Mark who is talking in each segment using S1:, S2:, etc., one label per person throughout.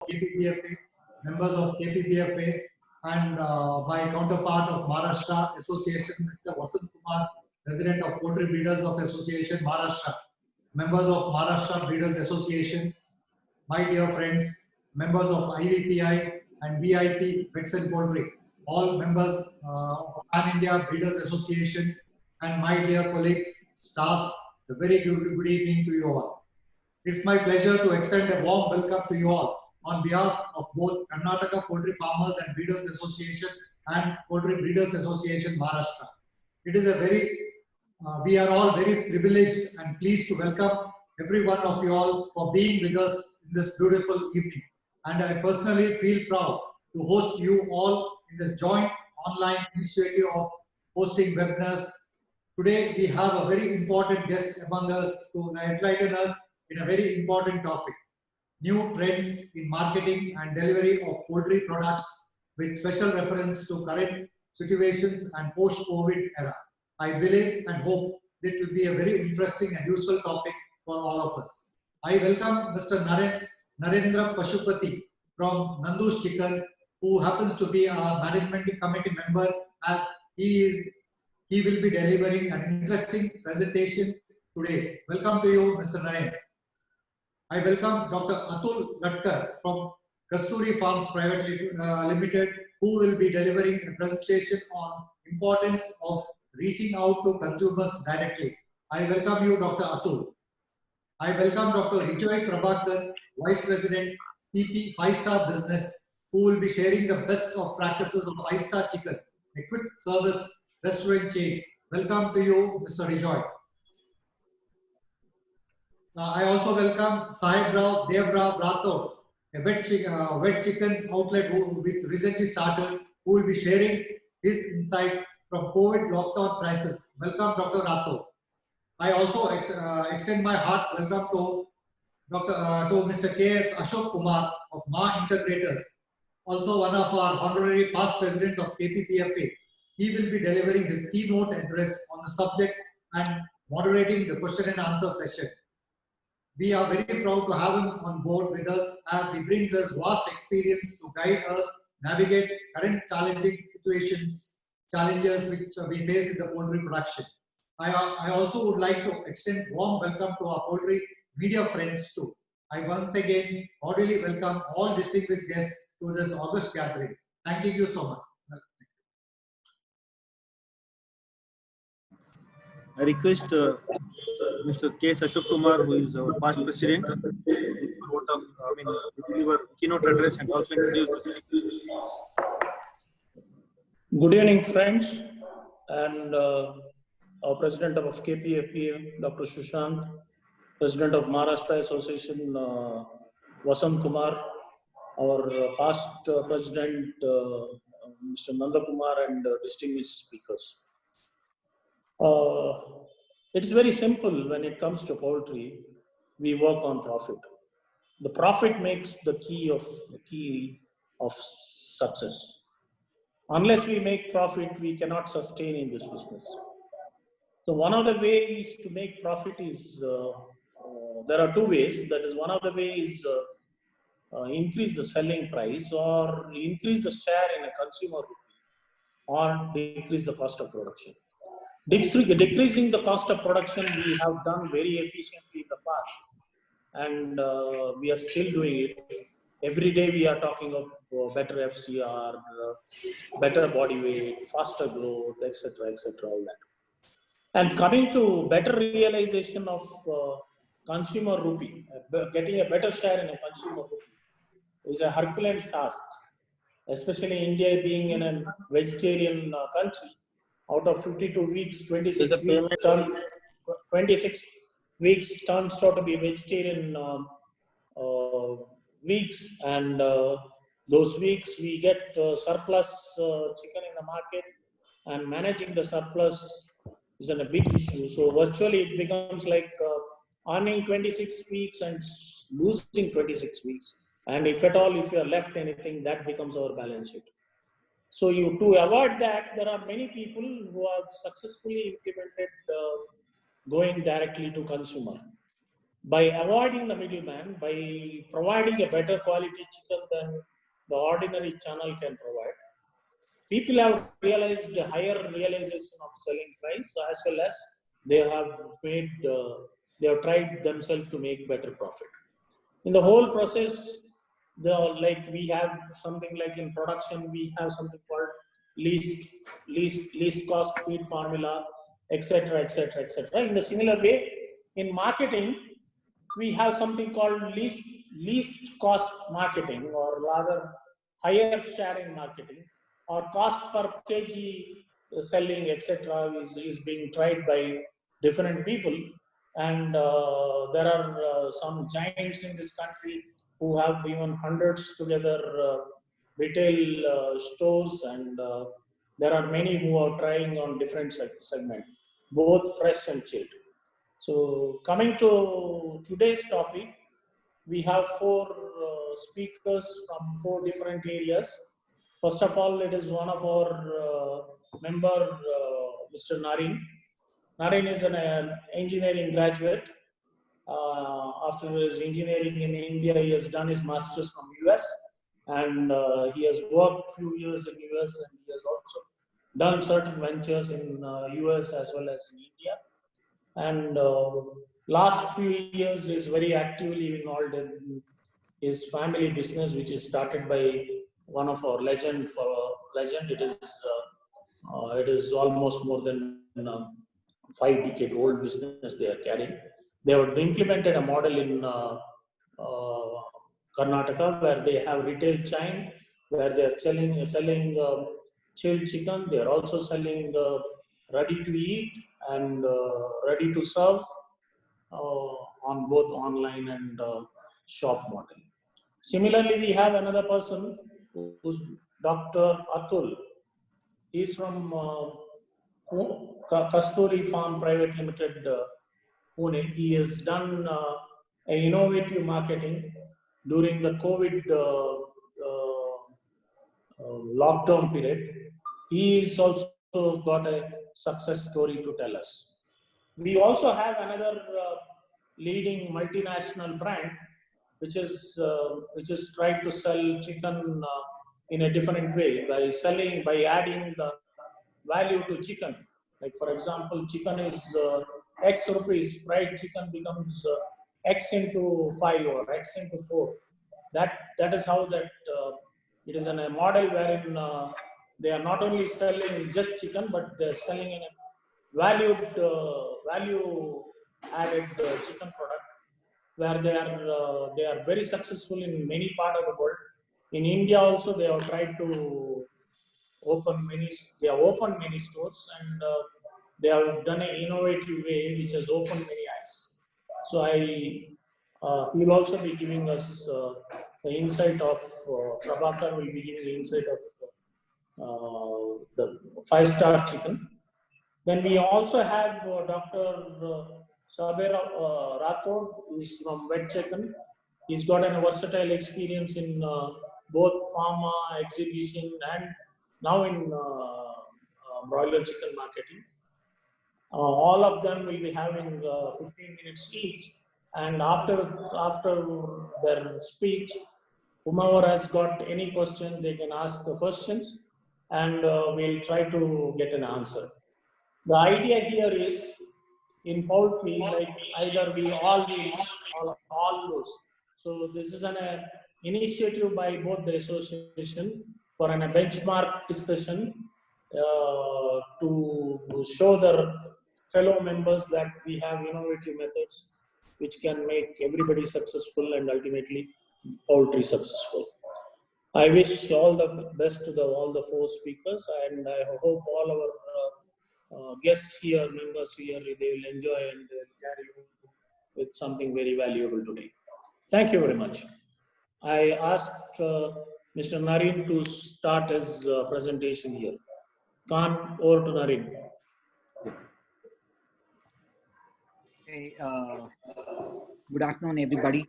S1: KPPFA, members of KPPFA, and my counterpart of Maharashtra Association, Mr. Vasant Kumar, President of Poultry Breeders of Association, Maharashtra, members of Maharashtra Breeders Association, my dear friends, members of IVPI and VIP Pets and Poultry, all members of Pan India Breeders Association, and my dear colleagues, staff, a very good evening to you all. It's my pleasure to extend a warm welcome to you all on behalf of both Karnataka Poultry Farmers and Breeders Association and Poultry Breeders Association Maharashtra. It is a we are all very privileged and pleased to welcome every one of you all for being with us in this beautiful evening. And I personally feel proud to host you all in this joint online initiative of hosting webinars. Today we have a very important guest among us to enlighten us in a very important topic: new trends in marketing and delivery of poultry products with special reference to current situations and post-COVID era. I believe and hope it will be a very interesting and useful topic for all of us. I welcome Mr. Narendra Pashupati from Nandu's Chicken, who happens to be our management committee member, as he will be delivering an interesting presentation today. Welcome to you, Mr. Narendra. I welcome Dr. Atul Latkar from Kasturi Farms Private Limited, who will be delivering a presentation on importance of reaching out to consumers directly. I welcome you, Dr. Atul. I welcome Dr. Rijoy Prabhakar, Vice President, CP 5-Star Business, who will be sharing the best of practices of 5-Star Chicken, a quick service restaurant chain. Welcome to you, Mr. Rijoy. I also welcome Sahib Rao Devrao Rathod, a wet chicken outlet which recently started, who will be sharing his insight from COVID lockdown crisis. Welcome, Dr. Rathod. I also extend my heart welcome to Mr. K.S. Ashok Kumar of Ma Integrators, also one of our honorary past president of KPPFA. He will be delivering his keynote address on the subject and moderating the question and answer session. We are very proud to have him on board with us, as he brings us vast experience to guide us navigate current challenging challenges which we face in the poultry production. I also would like to extend warm welcome to our poultry media friends too. I once again cordially welcome all distinguished guests to this August gathering. Thank you so much.
S2: I request Mr. K. Ashok Kumar, who is our past president, deliver keynote address and also introduce the
S3: Good evening, friends, and our president of KPFA, Dr. Sushant, president of Maharashtra Association, Vasant Kumar, our past president, Mr. Nanda Kumar, and distinguished speakers. It's very simple when it comes to poultry. We work on profit. The profit makes the key of success. Unless we make profit, we cannot sustain in this business. So one of the ways to make profit is, there are two ways. That is, one of the ways is increase the selling price or increase the share in a consumer or decrease the cost of production. Decreasing the cost of production, we have done very efficiently in the past, and we are still doing it. Every day we are talking of better FCR, better body weight, faster growth, etc., all that. And coming to better realization of consumer rupee, getting a better share in a consumer rupee is a Herculean task, especially India being in a vegetarian country. Out of 52 weeks, 26 weeks turns out to be vegetarian weeks, and those weeks we get surplus chicken in the market, and managing the surplus is a big issue. So virtually it becomes like earning 26 weeks and losing 26 weeks. And if at all, if you are left anything, that becomes our balance sheet. So to avoid that, there are many people who have successfully implemented going directly to consumer. by avoiding the middleman, by providing a better quality chicken than the ordinary channel can provide, people have realized the higher realization of selling price, as well as they have made, they have tried themselves to make better profit. In the whole process, like we have something like in production, we have something called least cost feed formula, etc., etc., etc. In the similar way, in marketing, we have something called least cost marketing, or rather higher sharing marketing, or cost per kg selling, etc., is being tried by different people. And there are some giants in this country who have even hundreds together retail stores, and there are many who are trying on different segments, both fresh and chilled. So coming to today's topic, we have four speakers from four different areas. First of all, it is one of our member, Mr. Naren. Naren is an engineering graduate. After his engineering in India, he has done his master's from US, and he has worked few years in US, and he has also done certain ventures in US as well as in India. And last few years is very actively involved in his family business, which is started by one of our legend. It is almost more than 5-decade old business they are carrying. They have implemented a model in Karnataka, where they have retail chain, where they are selling chilled chicken. They are also selling ready to eat and ready to serve on both online and shop model. Similarly, we have another person who's Dr. Atul. He's from Kasturi Farm Private Limited, Pune. He has done a innovative marketing during the COVID lockdown period. He's also got a success story to tell us. We also have another leading multinational brand, which is trying to sell chicken in a different way by adding the value to chicken. Like for example, chicken is X rupees, fried chicken becomes X into 5 or X into 4. That is how that it is in a model wherein they are not only selling just chicken, but they're selling in a value added chicken product, where they are very successful in many part of the world. In India also, they have tried to open many stores, and they have done an innovative way which has opened many eyes. So he will also be giving us the insight of Prabhakar will be giving the insight of the 5-star chicken. Then we also have Dr. Sabir Rathod, who is from Wet Chicken. He's got a versatile experience in both pharma, exhibition, and now in broiler chicken marketing. All of them will be having 15 minutes each, and after their speech, whomever has got any question, they can ask the questions, and we'll try to get an answer. The idea here is, in poultry, like either we all win or all lose. So this is an initiative by both the association for a benchmark discussion to show their fellow members that we have innovative methods which can make everybody successful and ultimately poultry successful. I wish all the best to all the four speakers, and I hope all our guests here, members here, they will enjoy and they will carry home with something very valuable today. Thank you very much. I asked Mr. Naren to start his presentation here. Khan, over to Naren.
S4: Hey, good afternoon, everybody.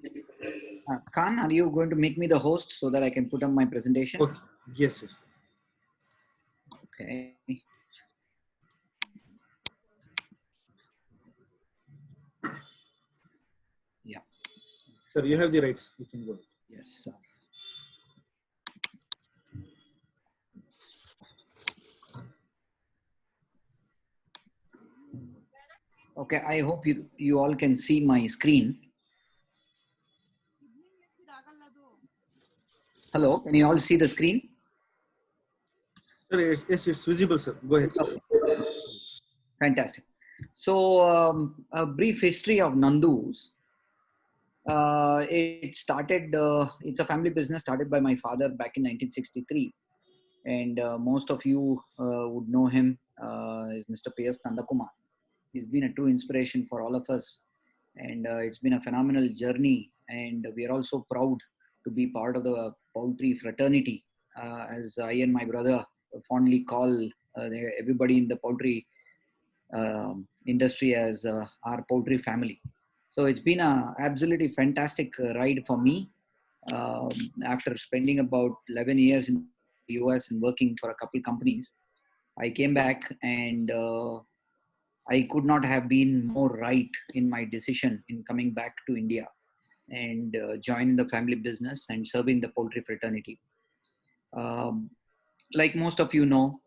S4: Khan, are you going to make me the host so that I can put up my presentation?
S2: Okay. Yes, yes.
S4: Okay.
S2: Sir, you have the rights. You can go.
S4: Yes. Okay, I hope you all can see my screen. Hello, can you all see the screen?
S2: Sir, yes, it's visible, sir. Go ahead.
S4: Fantastic. So, a brief history of Nandu's. It started, it's a family business started by my father back in 1963. And most of you would know him is Mr. P.S. Nandakumar. He's been a true inspiration for all of us. And it's been a phenomenal journey. And we are also proud to be part of the poultry fraternity, as I and my brother fondly call everybody in the poultry industry as our poultry family. So it's been a absolutely fantastic ride for me. After spending about 11 years in the US and working for a couple companies, I came back and I could not have been more right in my decision in coming back to India and joining the family business and serving the poultry fraternity. Like most of you know,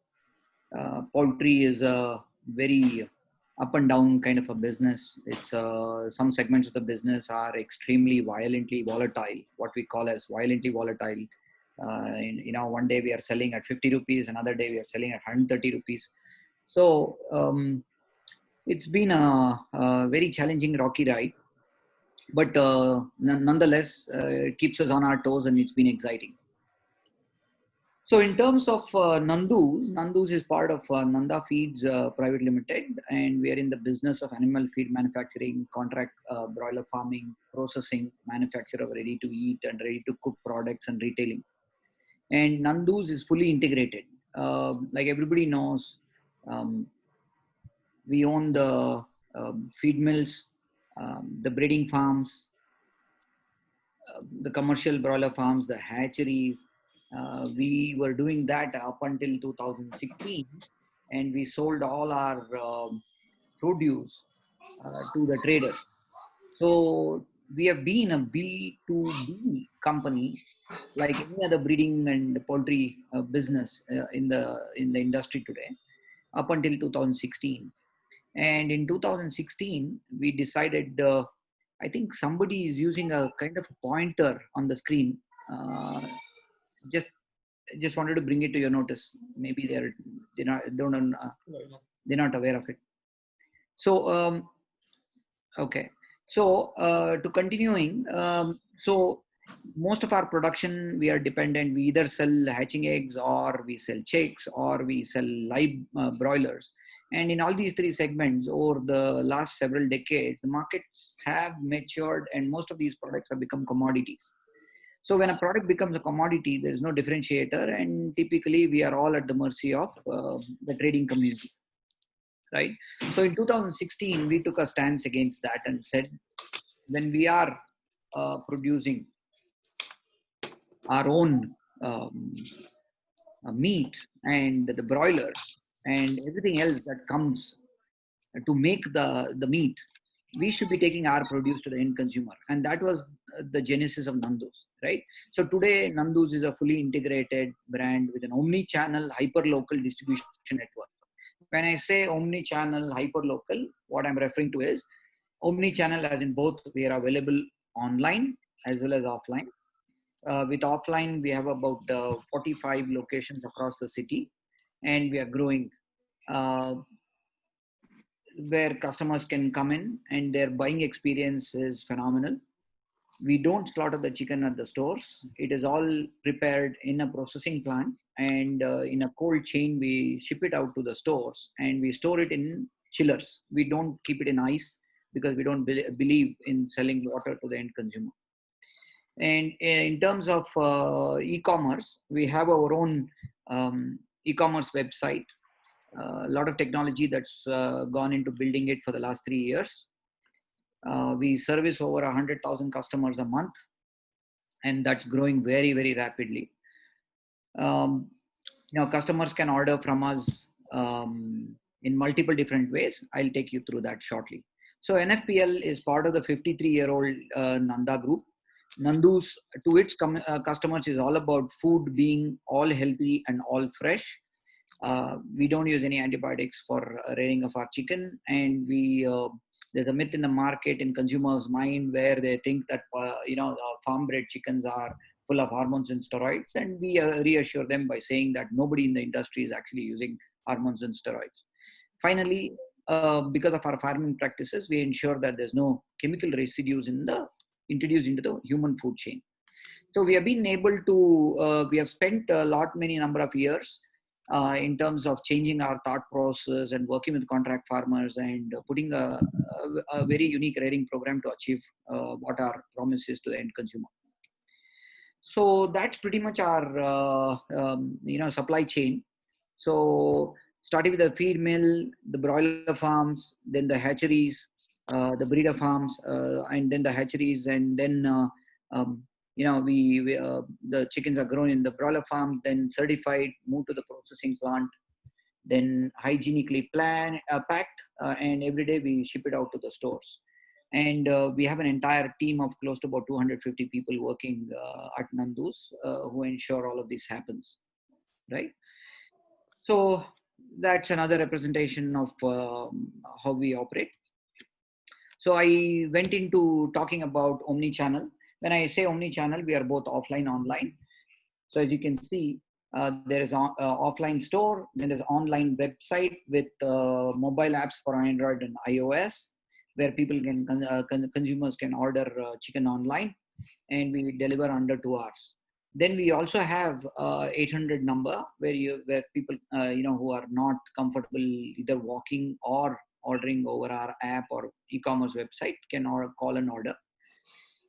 S4: poultry is a very up and down kind of a business. It's some segments of the business are extremely violently volatile, what we call as violently volatile. One day we are selling at 50 rupees, another day we are selling at 130 rupees. So it's been a very challenging, rocky ride, but nonetheless, it keeps us on our toes and it's been exciting. So in terms of Nandu's is part of Nanda Feeds Private Limited, and we are in the business of animal feed manufacturing, contract broiler farming, processing, manufacture of ready-to-eat and ready-to-cook products, and retailing. And Nandu's is fully integrated. Like everybody knows, we own the feed mills, the breeding farms, the commercial broiler farms, the hatcheries. We were doing that up until 2016, and we sold all our produce to the traders. So we have been a B2B company, like any other breeding and poultry business in the industry today, up until 2016. And in 2016, we decided. I think somebody is using a kind of pointer on the screen. Just wanted to bring it to your notice. Maybe they're not aware of it. So okay. So to continuing, so most of our production, we are dependent. We either sell hatching eggs, or we sell chicks, or we sell live broilers. And in all these three segments, over the last several decades, the markets have matured and most of these products have become commodities. So when a product becomes a commodity, there is no differentiator, and typically we are all at the mercy of the trading community, right? So in 2016, we took a stance against that and said, when we are producing our own meat and the broilers and everything else that comes to make the meat, we should be taking our produce to the end consumer. And that was the genesis of Nandu's, right? So today, Nandu's is a fully integrated brand with an omni-channel, hyper-local distribution network. When I say omni-channel, hyper-local, what I'm referring to is omni-channel as in both we are available online as well as offline. With offline, we have about 45 locations across the city, and we are growing where customers can come in and their buying experience is phenomenal. We don't slaughter the chicken at the stores. It is all prepared in a processing plant, and in a cold chain, we ship it out to the stores and we store it in chillers. We don't keep it in ice because we don't believe in selling water to the end consumer. And in terms of e-commerce, we have our own e-commerce website. A lot of technology that's gone into building it for the last 3 years. We service over 100,000 customers a month, and that's growing very, very rapidly. Customers can order from us in multiple different ways. I'll take you through that shortly. So NFPL is part of the 53-year-old Nanda Group. Nandu's to its customers is all about food being all healthy and all fresh. We don't use any antibiotics for rearing of our chicken, and there's a myth in the market in consumers' mind where they think that farm-bred chickens are full of hormones and steroids, and we reassure them by saying that nobody in the industry is actually using hormones and steroids. Finally, because of our farming practices, we ensure that there's no chemical residues introduced into the human food chain. So we have been able to, we have spent many number of years in terms of changing our thought process and working with contract farmers and putting a very unique rearing program to achieve what our promise is to the end consumer. So that's pretty much our supply chain. So starting with the feed mill, the broiler farms, then the hatcheries, the breeder farms, and then the hatcheries, and then the chickens are grown in the broiler farm, then certified, moved to the processing plant, then hygienically packed, and every day we ship it out to the stores. And we have an entire team of close to about 250 people working at Nandu's who ensure all of this happens, right? So that's another representation of how we operate. So I went into talking about omni-channel. When I say omni-channel, we are both offline, online. So as you can see, there is an offline store, then there's online website with mobile apps for Android and iOS, where people can, consumers can order chicken online, and we deliver under 2 hours. Then we also have 800 number where people who are not comfortable either walking or ordering over our app or e-commerce website can call and order.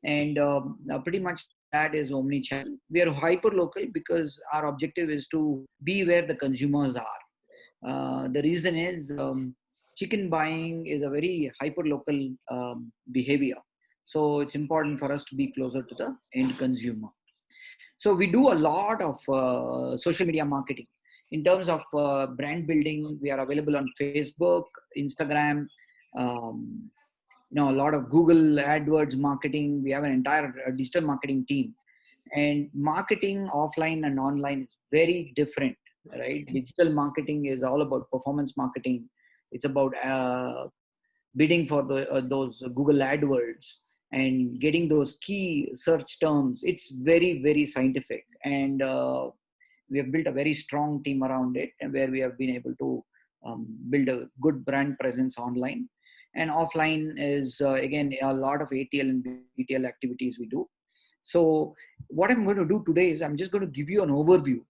S4: And pretty much that is omni-channel. We are hyper local because our objective is to be where the consumers are. The reason is chicken buying is a very hyper local behavior. So it's important for us to be closer to the end consumer. So we do a lot of social media marketing. In terms of brand building, we are available on Facebook, Instagram, a lot of Google AdWords marketing. We have an entire digital marketing team. And marketing offline and online is very different, right? Digital marketing is all about performance marketing. It's about bidding for those Google AdWords and getting those key search terms. It's very, very scientific. And we have built a very strong team around it, and where we have been able to build a good brand presence online. And offline is, again, a lot of ATL and BTL activities we do. So what I'm going to do today is I'm just going to give you an overview,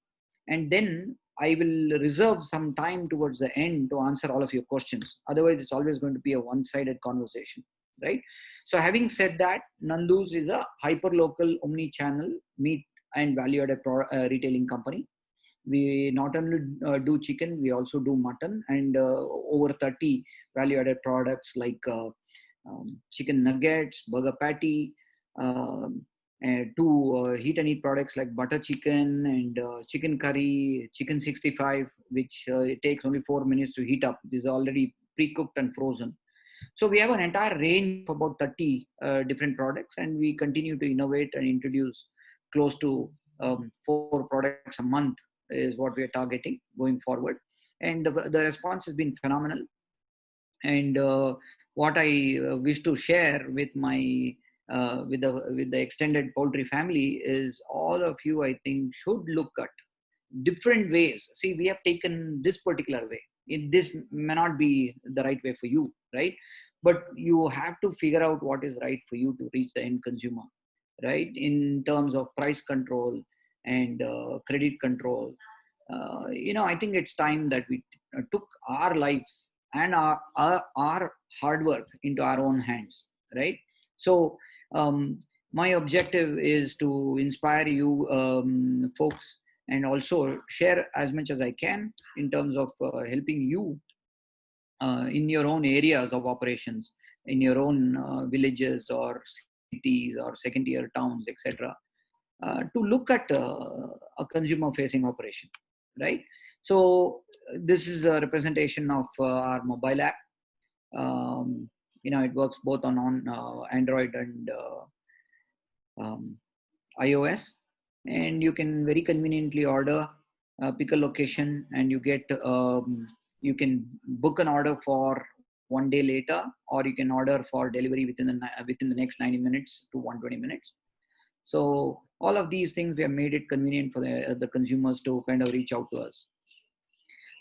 S4: and then I will reserve some time towards the end to answer all of your questions. Otherwise, it's always going to be a one-sided conversation, right? So having said that, Nandu's is a hyper-local omni-channel meat and value-added retailing company. We not only do chicken, we also do mutton, and over 30 value-added products like chicken nuggets, burger patty, and two heat and eat products like butter chicken and chicken curry, chicken 65, which it takes only 4 minutes to heat up. This is already pre-cooked and frozen. So we have an entire range of about 30 different products, and we continue to innovate and introduce close to 4 products a month is what we are targeting going forward. And the response has been phenomenal. And what I wish to share with my with the extended poultry family is all of you, I think, should look at different ways. See, we have taken this particular way. This may not be the right way for you, right? But you have to figure out what is right for you to reach the end consumer, right? In terms of price control and credit control. I think it's time that we took our lives and our hard work into our own hands, right? So my objective is to inspire you folks, and also share as much as I can in terms of helping you in your own areas of operations, in your own villages or cities or second-tier towns, etc., to look at a consumer-facing operation, right? So this is a representation of our mobile app. It works both on Android and iOS, and you can very conveniently order, pick a location, and you get you can book an order for 1 day later, or you can order for delivery within the next 90 minutes to 120 minutes. So all of these things, we have made it convenient for the consumers to kind of reach out to us.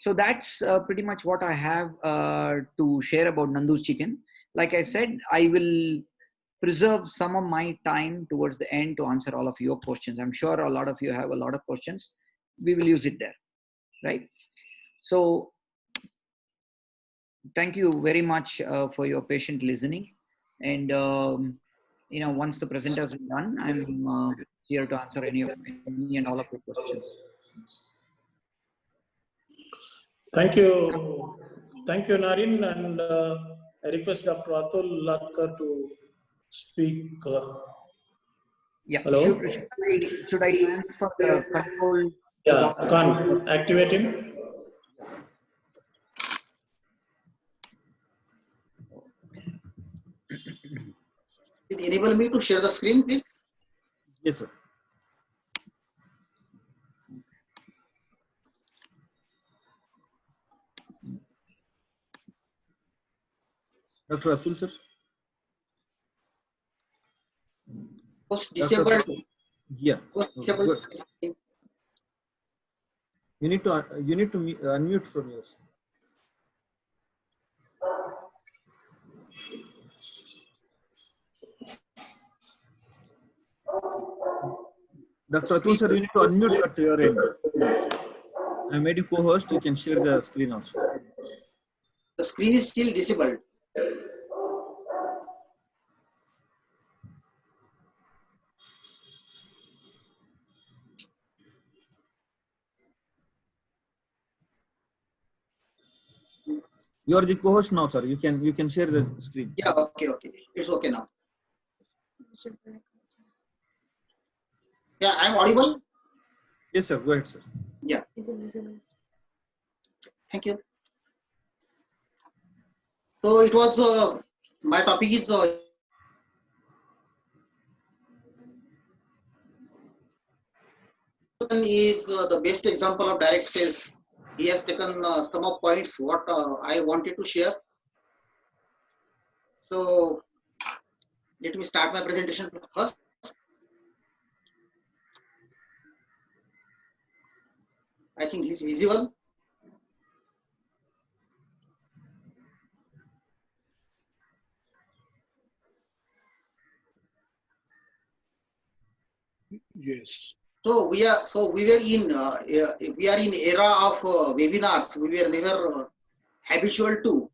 S4: So that's pretty much what I have to share about Nandu's Chicken. Like I said, I will preserve some of my time towards the end to answer all of your questions. I'm sure a lot of you have a lot of questions. We will use it there, right? So thank you very much for your patient listening. And once the presenters are done, I'm here to answer any and all of your questions.
S3: Thank you, Naren, and I request Dr. Atul Latkar to speak.
S4: Yeah.
S3: Hello.
S4: Should I transfer the control?
S3: Yeah, Khan, activate him.
S5: Enable me to share the screen, please.
S2: Yes, sir. Dr. Atul, sir.
S5: Post disabled.
S2: Yeah.
S5: Post disabled.
S2: You need to unmute from yours. Dr. Atul, sir, you need to unmute at your end. I made you co-host. You can share the screen also.
S5: The screen is still disabled.
S2: You are the co-host now, sir. You can share the screen.
S5: Yeah, okay. It's okay now. Yeah, I'm audible.
S2: Yes, sir. Go ahead, sir.
S5: Yeah. Thank you. So it was my topic is the best example of direct sales. He has taken some of points what I wanted to share. So let me start my presentation first. I think this is visible.
S6: Yes.
S5: So we are in era of webinars. We were never habitual to,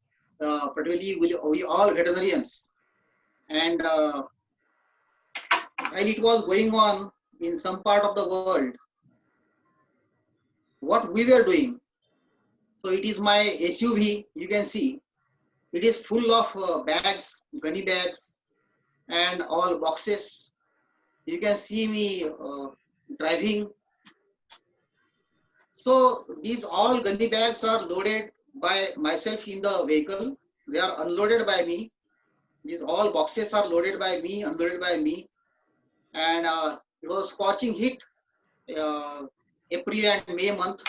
S5: particularly we all veterinarians, and while it was going on in some part of the world, what we were doing. So it is my SUV. You can see it is full of bags, gunny bags, and all boxes. You can see me driving. So these all gunny bags are loaded by myself in the vehicle. They are unloaded by me. These all boxes are loaded by me, unloaded by me. And it was scorching heat, April and May month.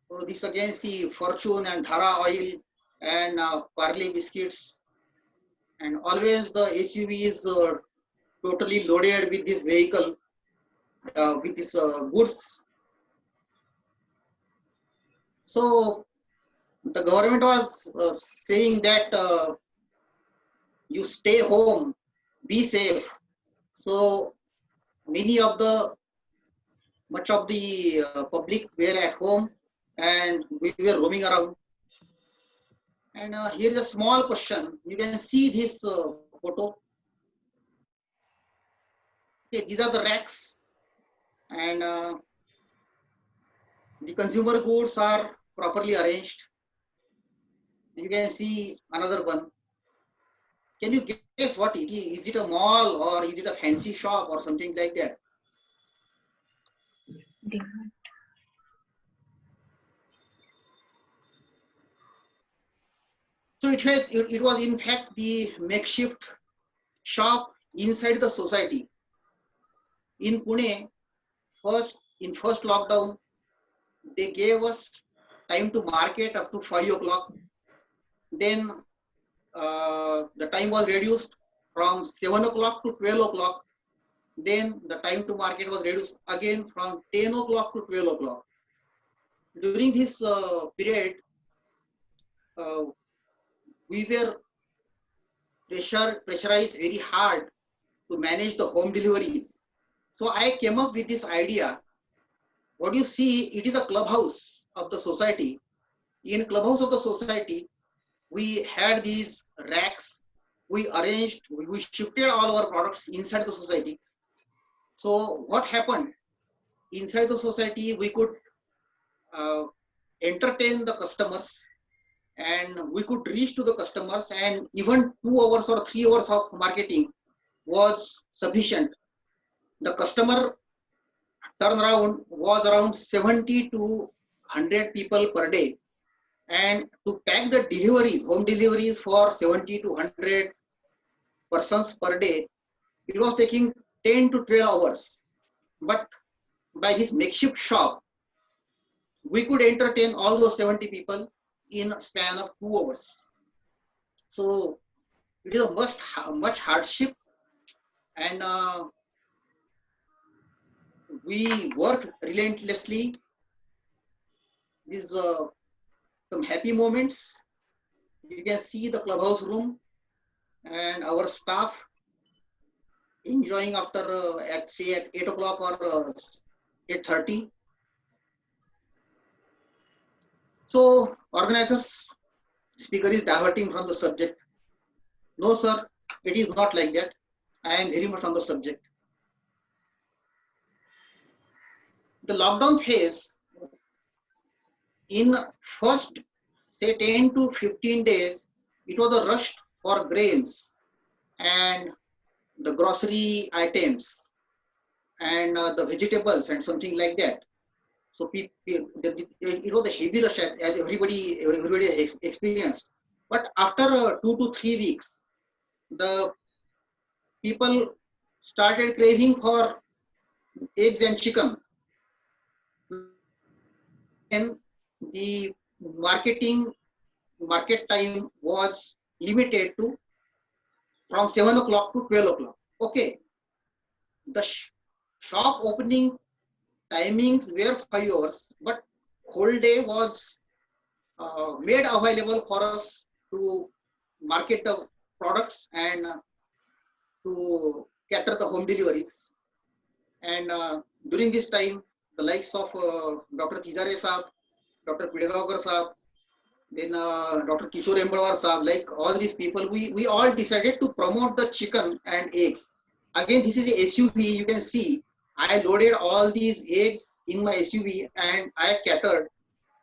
S5: So this again see Fortune and Dhara oil and Parley biscuits. And always the SUV is totally loaded with this vehicle, with this goods. So the government was saying that you stay home, be safe. So much of the public were at home and we were roaming around. And here is a small question. You can see this photo. Okay, these are the racks, and the consumer goods are properly arranged. You can see another one. Can you guess what it is? Is it a mall or is it a fancy shop or something like that? So it was in fact the makeshift shop inside the society. In Pune, in first lockdown, they gave us time to market up to 5 o'clock. Then the time was reduced from 7 o'clock to 12 o'clock. Then the time to market was reduced again from 10 o'clock to 12 o'clock. During this period, we were pressurized very hard to manage the home deliveries. So I came up with this idea. What you see, it is a clubhouse of the society. In clubhouse of the society, we had these racks. We arranged, we shifted all our products inside the society. So what happened? Inside the society, we could entertain the customers, and we could reach to the customers, and even 2 hours or 3 hours of marketing was sufficient. The customer turnaround was around 70 to 100 people per day. And to pack the deliveries, home deliveries for 70 to 100 persons per day, it was taking 10 to 12 hours. But by this makeshift shop, we could entertain all those 70 people in a span of 2 hours. So it is a much hardship, and we worked relentlessly. These some happy moments. You can see the clubhouse room and our staff enjoying after at 8 o'clock or 8:30. So organizers, speaker is diverting from the subject. No, sir, it is not like that. I am very much on the subject. The lockdown phase, in first, say 10 to 15 days, it was a rush for grains and the grocery items and the vegetables and something like that. So it was a heavy rush as everybody experienced. But after 2 to 3 weeks, the people started craving for eggs and chicken. And the market time was limited to from 7 o'clock to 12 o'clock. Okay, the shop opening timings were 5 hours, but whole day was made available for us to market the products and to cater the home deliveries. And during this time, the likes of Dr. Tijare Saab, Dr. Pidgaonkar Saab, then Dr. Kishore Embawar Saab, like all these people, we all decided to promote the chicken and eggs. Again, this is a SUV, you can see. I loaded all these eggs in my SUV and I catered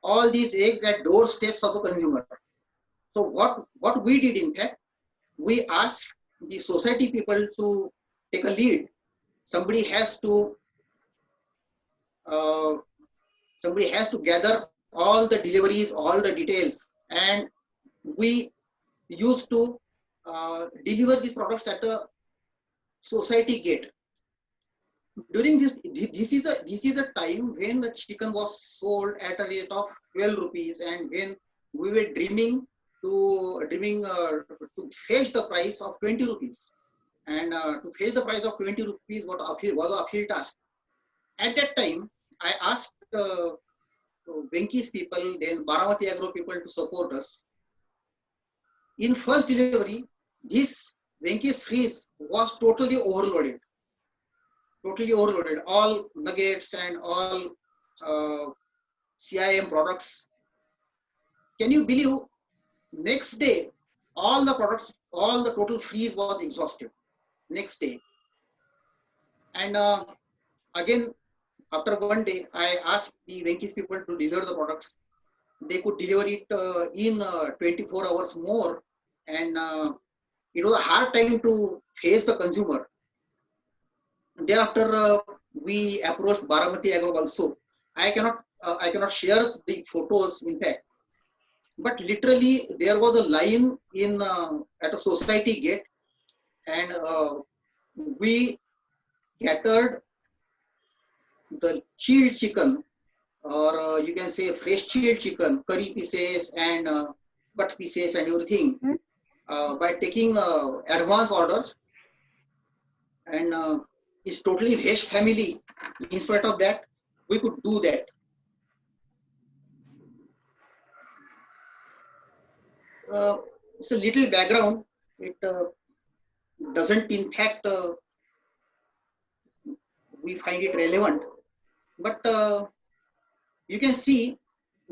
S5: all these eggs at doorsteps of the consumer. So what we did, in fact, we asked the society people to take a lead. Somebody has to gather all the deliveries, all the details, and we used to deliver these products at a society gate. During this is a time when the chicken was sold at a rate of 12 rupees, and when we were dreaming to fetch the price of 20 rupees. And to fetch the price of 20 rupees was an uphill task. At that time, I asked Venky's people, then Baramati Agro people to support us. In first delivery, this Venky's freeze was totally overloaded. All nuggets and all CIM products. Can you believe, next day, all the products, all the total freeze was exhausted. Next day. And again, after one day, I asked the Venky's people to deliver the products. They could deliver it in 24 hours more. And it was a hard time to face the consumer. Thereafter, we approached Baramati Agro also. I cannot share the photos, in fact. But literally, there was a line in at a society gate, and we catered the chilled chicken, or you can say fresh chilled chicken, curry pieces and cut pieces and everything, by taking advance orders, and it's totally veg family. In spite of that, we could do that. It's a little background. It doesn't impact. We find it relevant, but you can see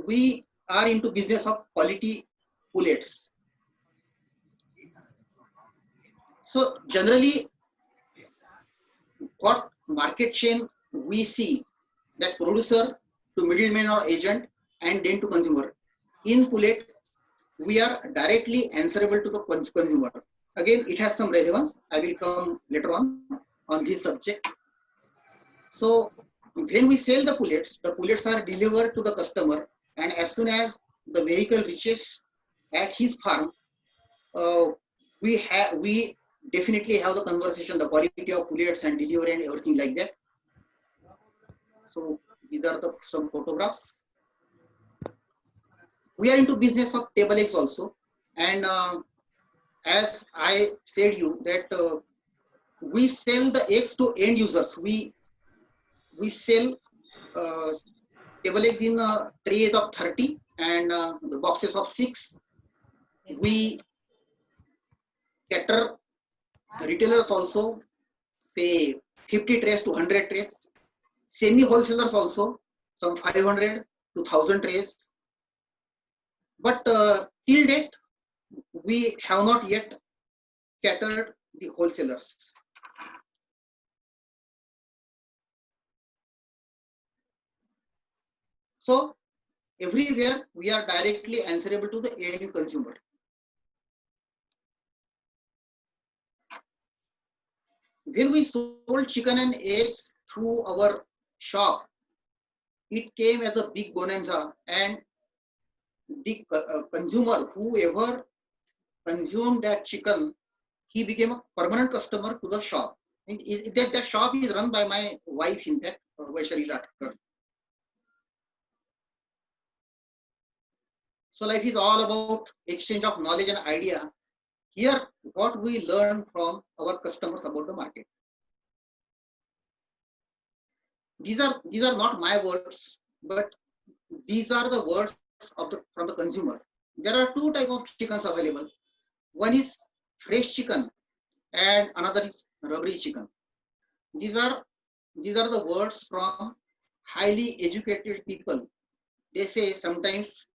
S5: we are into business of quality pullets. So generally, what market chain we see, that producer to middleman or agent and then to consumer. In pullet, we are directly answerable to the consumer. Again, it has some relevance. I will come later on this subject. So when we sell the pullets are delivered to the customer, and as soon as the vehicle reaches at his farm, we definitely have the conversation, the quality of pullets and delivery and everything like that. So these are some photographs. We are into business of table eggs also, and as I said you that we sell the eggs to end users. We sell table eggs in trays of 30 and the boxes of 6. We cater retailers also, say 50 trays to 100 trays. Semi wholesalers also, some 500 to 1000 trays. But till date, we have not yet catered the wholesalers. So everywhere we are directly answerable to the end consumer. When we sold chicken and eggs through our shop, it came as a big bonanza, and the consumer, whoever consumed that chicken, he became a permanent customer to the shop. And that shop is run by my wife, in fact, Vaishali Latkar. So life is all about exchange of knowledge and idea. Here, what we learn from our customers about the market. These are not my words, but these are the words from the consumer. There are two types of chickens available. One is fresh chicken, and another is rubbery chicken. These are the words from highly educated people. They say sometimes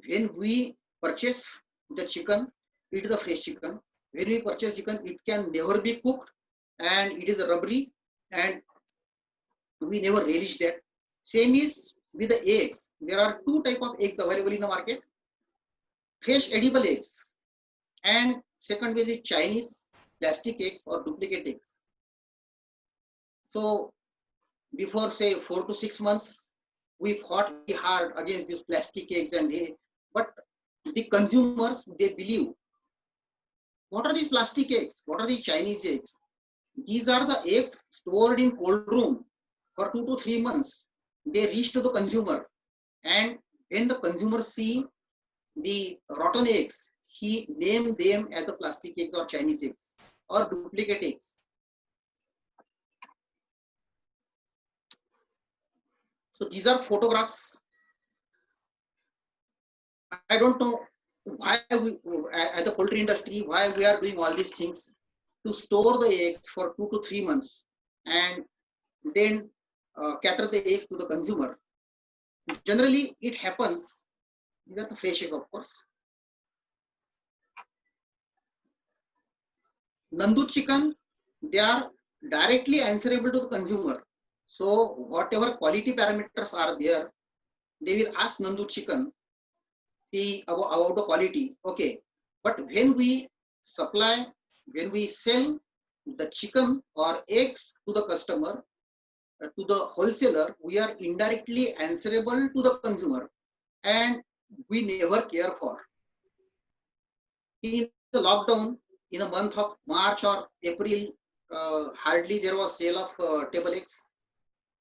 S5: when we purchase the chicken, it is a fresh chicken. When we purchase chicken, it can never be cooked, and it is rubbery, and we never relish that. Same is with the eggs. There are two types of eggs available in the market: fresh edible eggs, and second is Chinese plastic eggs or duplicate eggs. So before, say, 4 to 6 months, we fought hard against these plastic eggs and but the consumers, they believe, what are these plastic eggs? What are these Chinese eggs? These are the eggs stored in cold room for 2 to 3 months. They reach to the consumer, and when the consumer see the rotten eggs, he named them as the plastic eggs or Chinese eggs or duplicate eggs. So these are photographs. I don't know why we, at the poultry industry, why we are doing all these things to store the eggs for 2 to 3 months and then cater the eggs to the consumer. Generally, it happens. These are the fresh eggs, of course. Nandu chicken, they are directly answerable to the consumer. So whatever quality parameters are there, they will ask Nandu chicken about the quality. Okay, but when we supply, when we sell the chicken or eggs to the customer, to the wholesaler, we are indirectly answerable to the consumer, and we never care for. In the lockdown, in the month of March or April hardly there was sale of table eggs,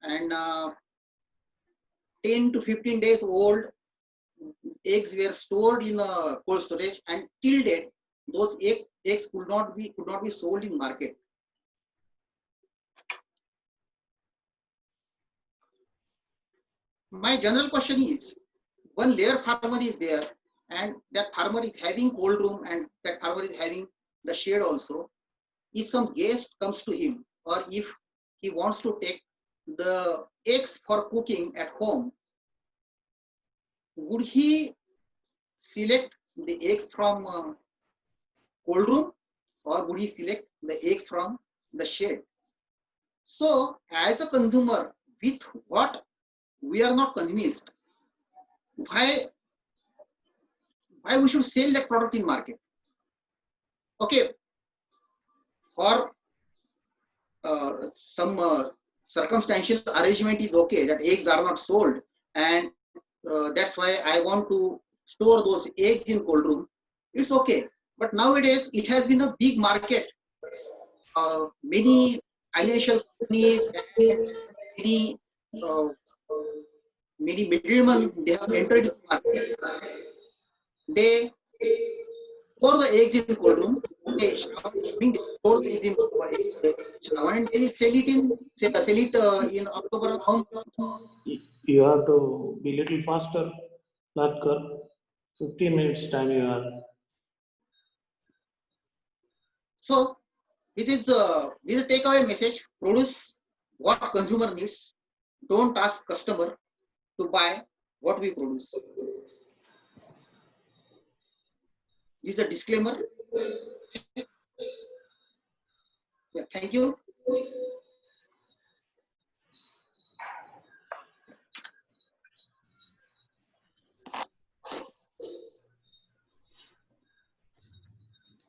S5: and 10 to 15 days old eggs were stored in cold storage, and till date those eggs could not be sold in market. My general question is, one layer farmer is there, and that farmer is having cold room, and that farmer is having the shade also. If some guest comes to him, or if he wants to take the eggs for cooking at home, would he select the eggs from cold room, or would he select the eggs from the shade? So as a consumer, with what we are not convinced, why we should sell that product in market? Okay, for some circumstantial arrangement is okay, that eggs are not sold, and that's why I want to store those eggs in cold room. It's okay, but nowadays it has been a big market. Many financial companies, many uh, many middlemen, they have entered the market. They store the eggs in cold room. They store the eggs in Shravan, and they sell it in October or November.
S3: You have to be little faster, Latkar. 15 minutes time you have.
S5: So this is a takeaway message: produce what consumer needs. Don't ask customer to buy what we produce. This is a disclaimer. Yeah, thank you.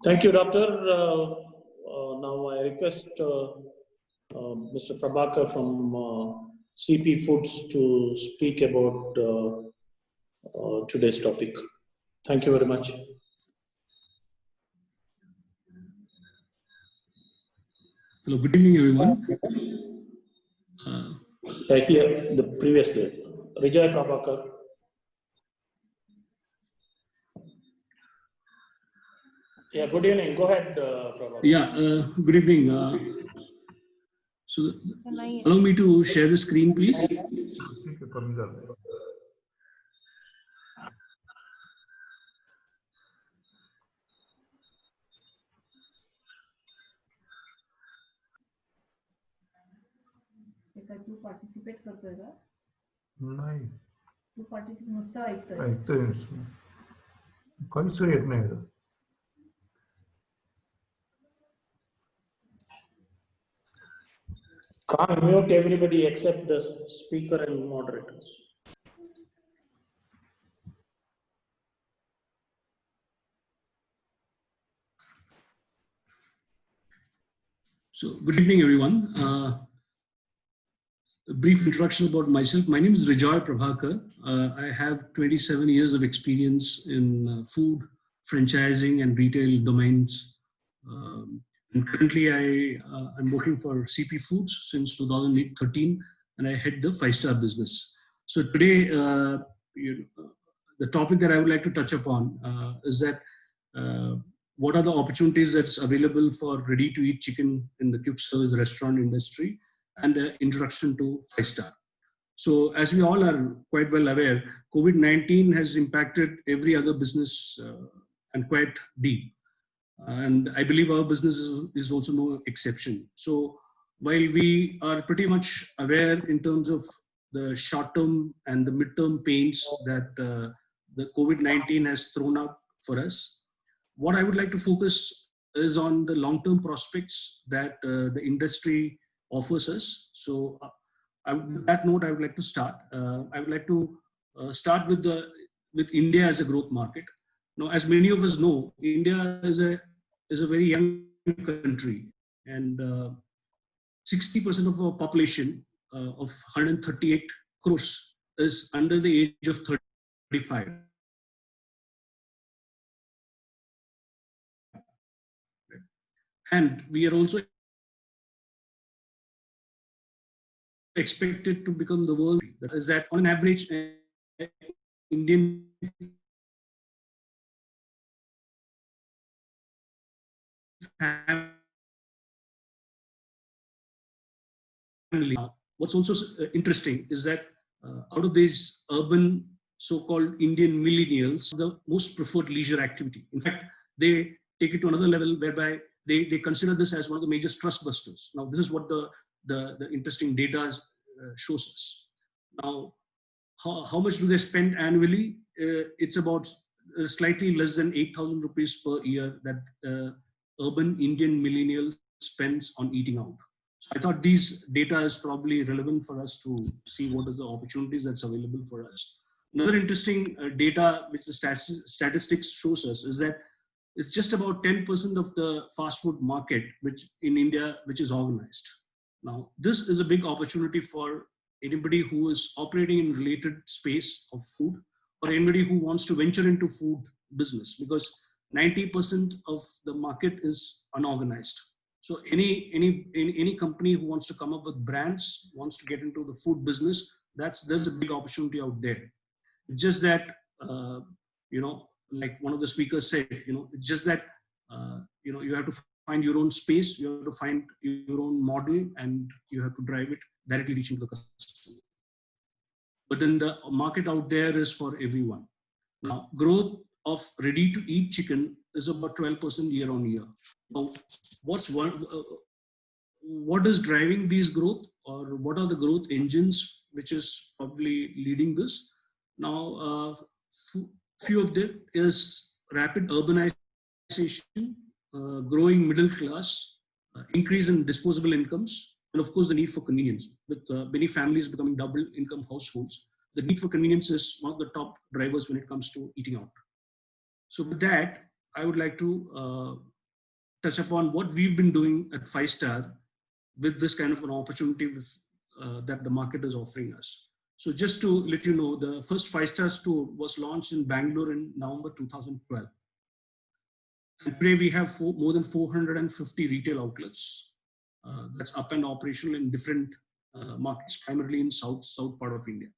S3: Thank you, Doctor. Now I request Mr. Prabhakar from CP Foods to speak about today's topic. Thank you very much.
S6: Hello, good evening, everyone.
S3: Here, the previous year, Vijay Prabhakar. Yeah, good evening. Go ahead, Prabhakar.
S6: Yeah, good evening. So, allow me to share the screen, please.
S7: तू participate करतोय का?
S8: नाही,
S7: तू participate नुसतं ऐकतोय?
S8: ऐकतोय काहीच येत नाही.
S3: Can't mute everybody except the speaker and moderators.
S6: So, good evening, everyone. A brief introduction about myself. My name is Rijoy Prabhakar. I have 27 years of experience in food, franchising, and retail domains. And currently, I'm working for CP Foods since 2013, and I head the 5-star business. So today, the topic that I would like to touch upon is that what are the opportunities that's available for ready-to-eat chicken in the quick service restaurant industry, and the introduction to 5-star. So as we all are quite well aware, COVID-19 has impacted every other business and quite deep. And I believe our business is also no exception. So while we are pretty much aware in terms of the short-term and the mid-term pains that the COVID-19 has thrown up for us, what I would like to focus is on the long-term prospects that the industry offers us. So with that note, I would like to start. I would like to start with India as a growth market. Now, as many of us know, India is a very young country, and 60% of our population of 138 crores is under the age of 35. And we are also expected to become the world. Is that on an average, Indian family. What's also interesting is that out of these urban so-called Indian millennials, the most preferred leisure activity. In fact, they take it to another level whereby they consider this as one of the major trust busters. Now, this is what the interesting data shows us. Now, how much do they spend annually? It's about slightly less than 8,000 rupees per year that urban Indian millennial spends on eating out. So I thought these data is probably relevant for us to see what are the opportunities that's available for us. Another interesting data which the statistics shows us is that it's just about 10% of the fast food market which in India which is organized. Now, this is a big opportunity for anybody who is operating in related space of food or anybody who wants to venture into food business, because 90% of the market is unorganized. So any company who wants to come up with brands, wants to get into the food business, there's a big opportunity out there. It's just that, like one of the speakers said, it's just that, you have to find your own space, you have to find your own model, and you have to drive it directly reaching the customer. But then the market out there is for everyone. Now, growth of ready-to-eat chicken is about 12% year on year. Now, what is driving these growth, or what are the growth engines which is probably leading this? Now, few of them is rapid urbanization, growing middle class, increase in disposable incomes, and of course the need for convenience. With many families becoming double income households, the need for convenience is one of the top drivers when it comes to eating out. So with that, I would like to touch upon what we've been doing at 5-Star with this kind of an opportunity that the market is offering us. So just to let you know, the first 5-Star store was launched in Bangalore in November 2012. And today we have more than 450 retail outlets that's up and operational in different markets, primarily in south part of India.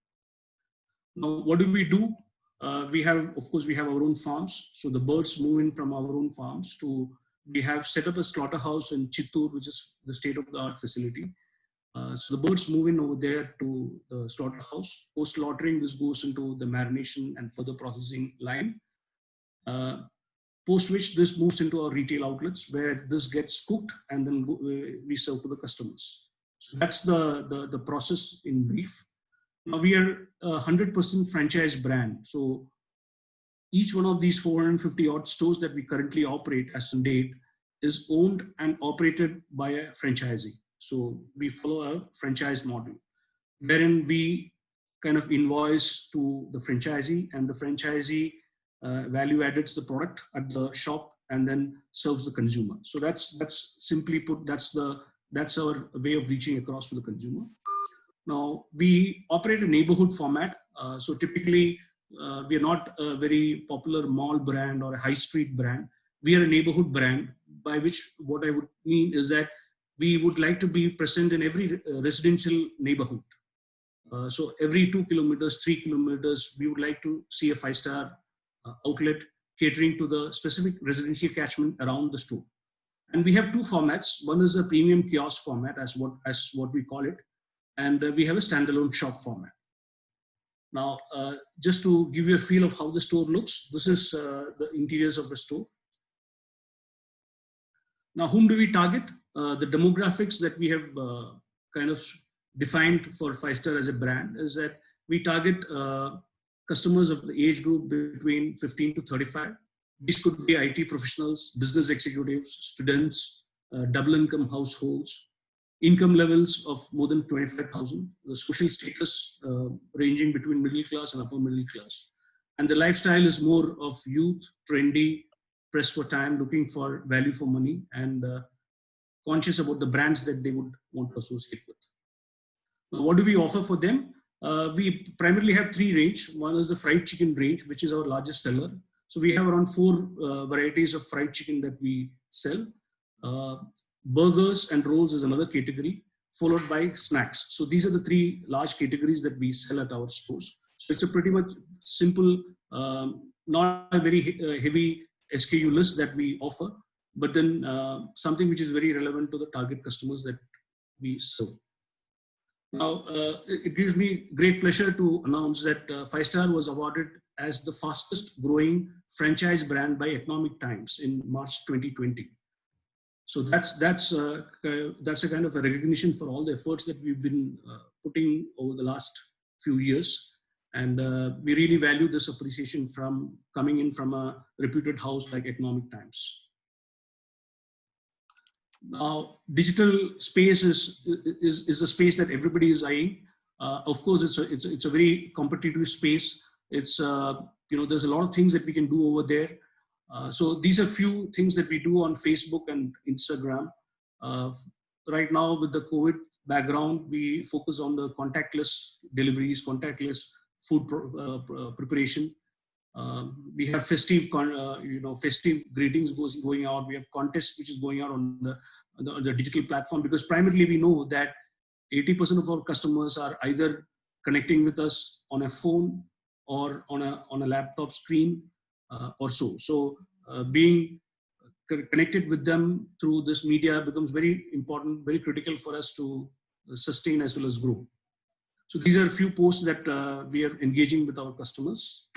S6: Now, what do? We have our own farms. So the birds move in from our own farms we have set up a slaughterhouse in Chittoor, which is the state-of-the-art facility. So the birds move in over there to the slaughterhouse. Post slaughtering, this goes into the marination and further processing line. Post which this moves into our retail outlets where this gets cooked and then we serve to the customers. So that's the process in brief. Now we are a 100% franchise brand. So each one of these 450 odd stores that we currently operate as on date is owned and operated by a franchisee. So we follow a franchise model wherein we kind of invoice to the franchisee, and the franchisee value adds the product at the shop and then serves the consumer. So that's simply put, that's our way of reaching across to the consumer. Now we operate a neighborhood format. So typically we are not a very popular mall brand or a high street brand. We are a neighborhood brand, by which what I would mean is that we would like to be present in every residential neighborhood. So every 2 kilometers, 3 kilometers, we would like to see a 5-Star outlet catering to the specific residential catchment around the store. And we have two formats. One is a premium kiosk format, as what we call it, and we have a standalone shop format. Now, just to give you a feel of how the store looks, this is the interiors of the store. Now, whom do we target? The demographics that we have kind of defined for 5-Star as a brand is that we target customers of the age group between 15 to 35. These could be IT professionals, business executives, students, double income households, income levels of more than 25,000, the social status ranging between middle class and upper middle class. And the lifestyle is more of youth, trendy, pressed for time, looking for value for money, and conscious about the brands that they would want to associate with. Now, what do we offer for them? We primarily have three range. One is the fried chicken range, which is our largest seller. So we have around 4 varieties of fried chicken that we sell. Burgers and rolls is another category. followed by snacks. So these are the three large categories that we sell at our stores. So it's a pretty much simple, not a very heavy SKU list that we offer, but then something which is very relevant to the target customers that we serve. Now, it gives me great pleasure to announce that 5-Star was awarded as the fastest growing franchise brand by Economic Times in March 2020. So that's a kind of a recognition for all the efforts that we've been putting over the last few years. And we really value this appreciation from coming in from a reputed house like Economic Times. Now, digital space is a space that everybody is eyeing. Of course, it's a very competitive space. It's there's a lot of things that we can do over there. So these are few things that we do on Facebook and Instagram. Right now, with the COVID background, we focus on the contactless deliveries, contactless food preparation. We have festive greetings going out. We have contests which is going out on the digital platform, because primarily we know that 80% of our customers are either connecting with us on a phone or on a laptop screen or so. So being connected with them through this media becomes very important, very critical for us to sustain as well as grow. So these are a few posts that we are engaging with our customers.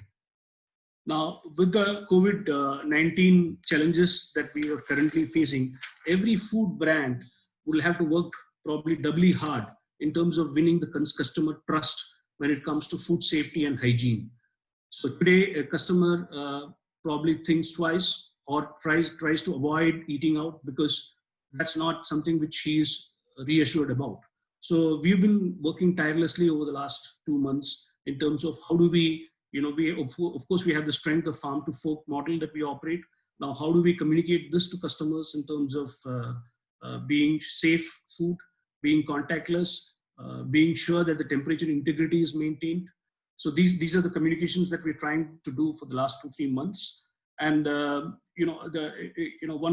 S6: Now, with the COVID-19 challenges that we are currently facing, every food brand will have to work probably doubly hard in terms of winning the customer trust when it comes to food safety and hygiene. So today, a customer probably thinks twice or tries to avoid eating out, because that's not something which he is reassured about. So we've been working tirelessly over the last 2 months in terms of how do we, of course we have the strength of farm to fork model that we operate. Now, how do we communicate this to customers in terms of being safe food, being contactless, being sure that the temperature integrity is maintained. So these are the communications that we're trying to do for the last 2-3 months. And one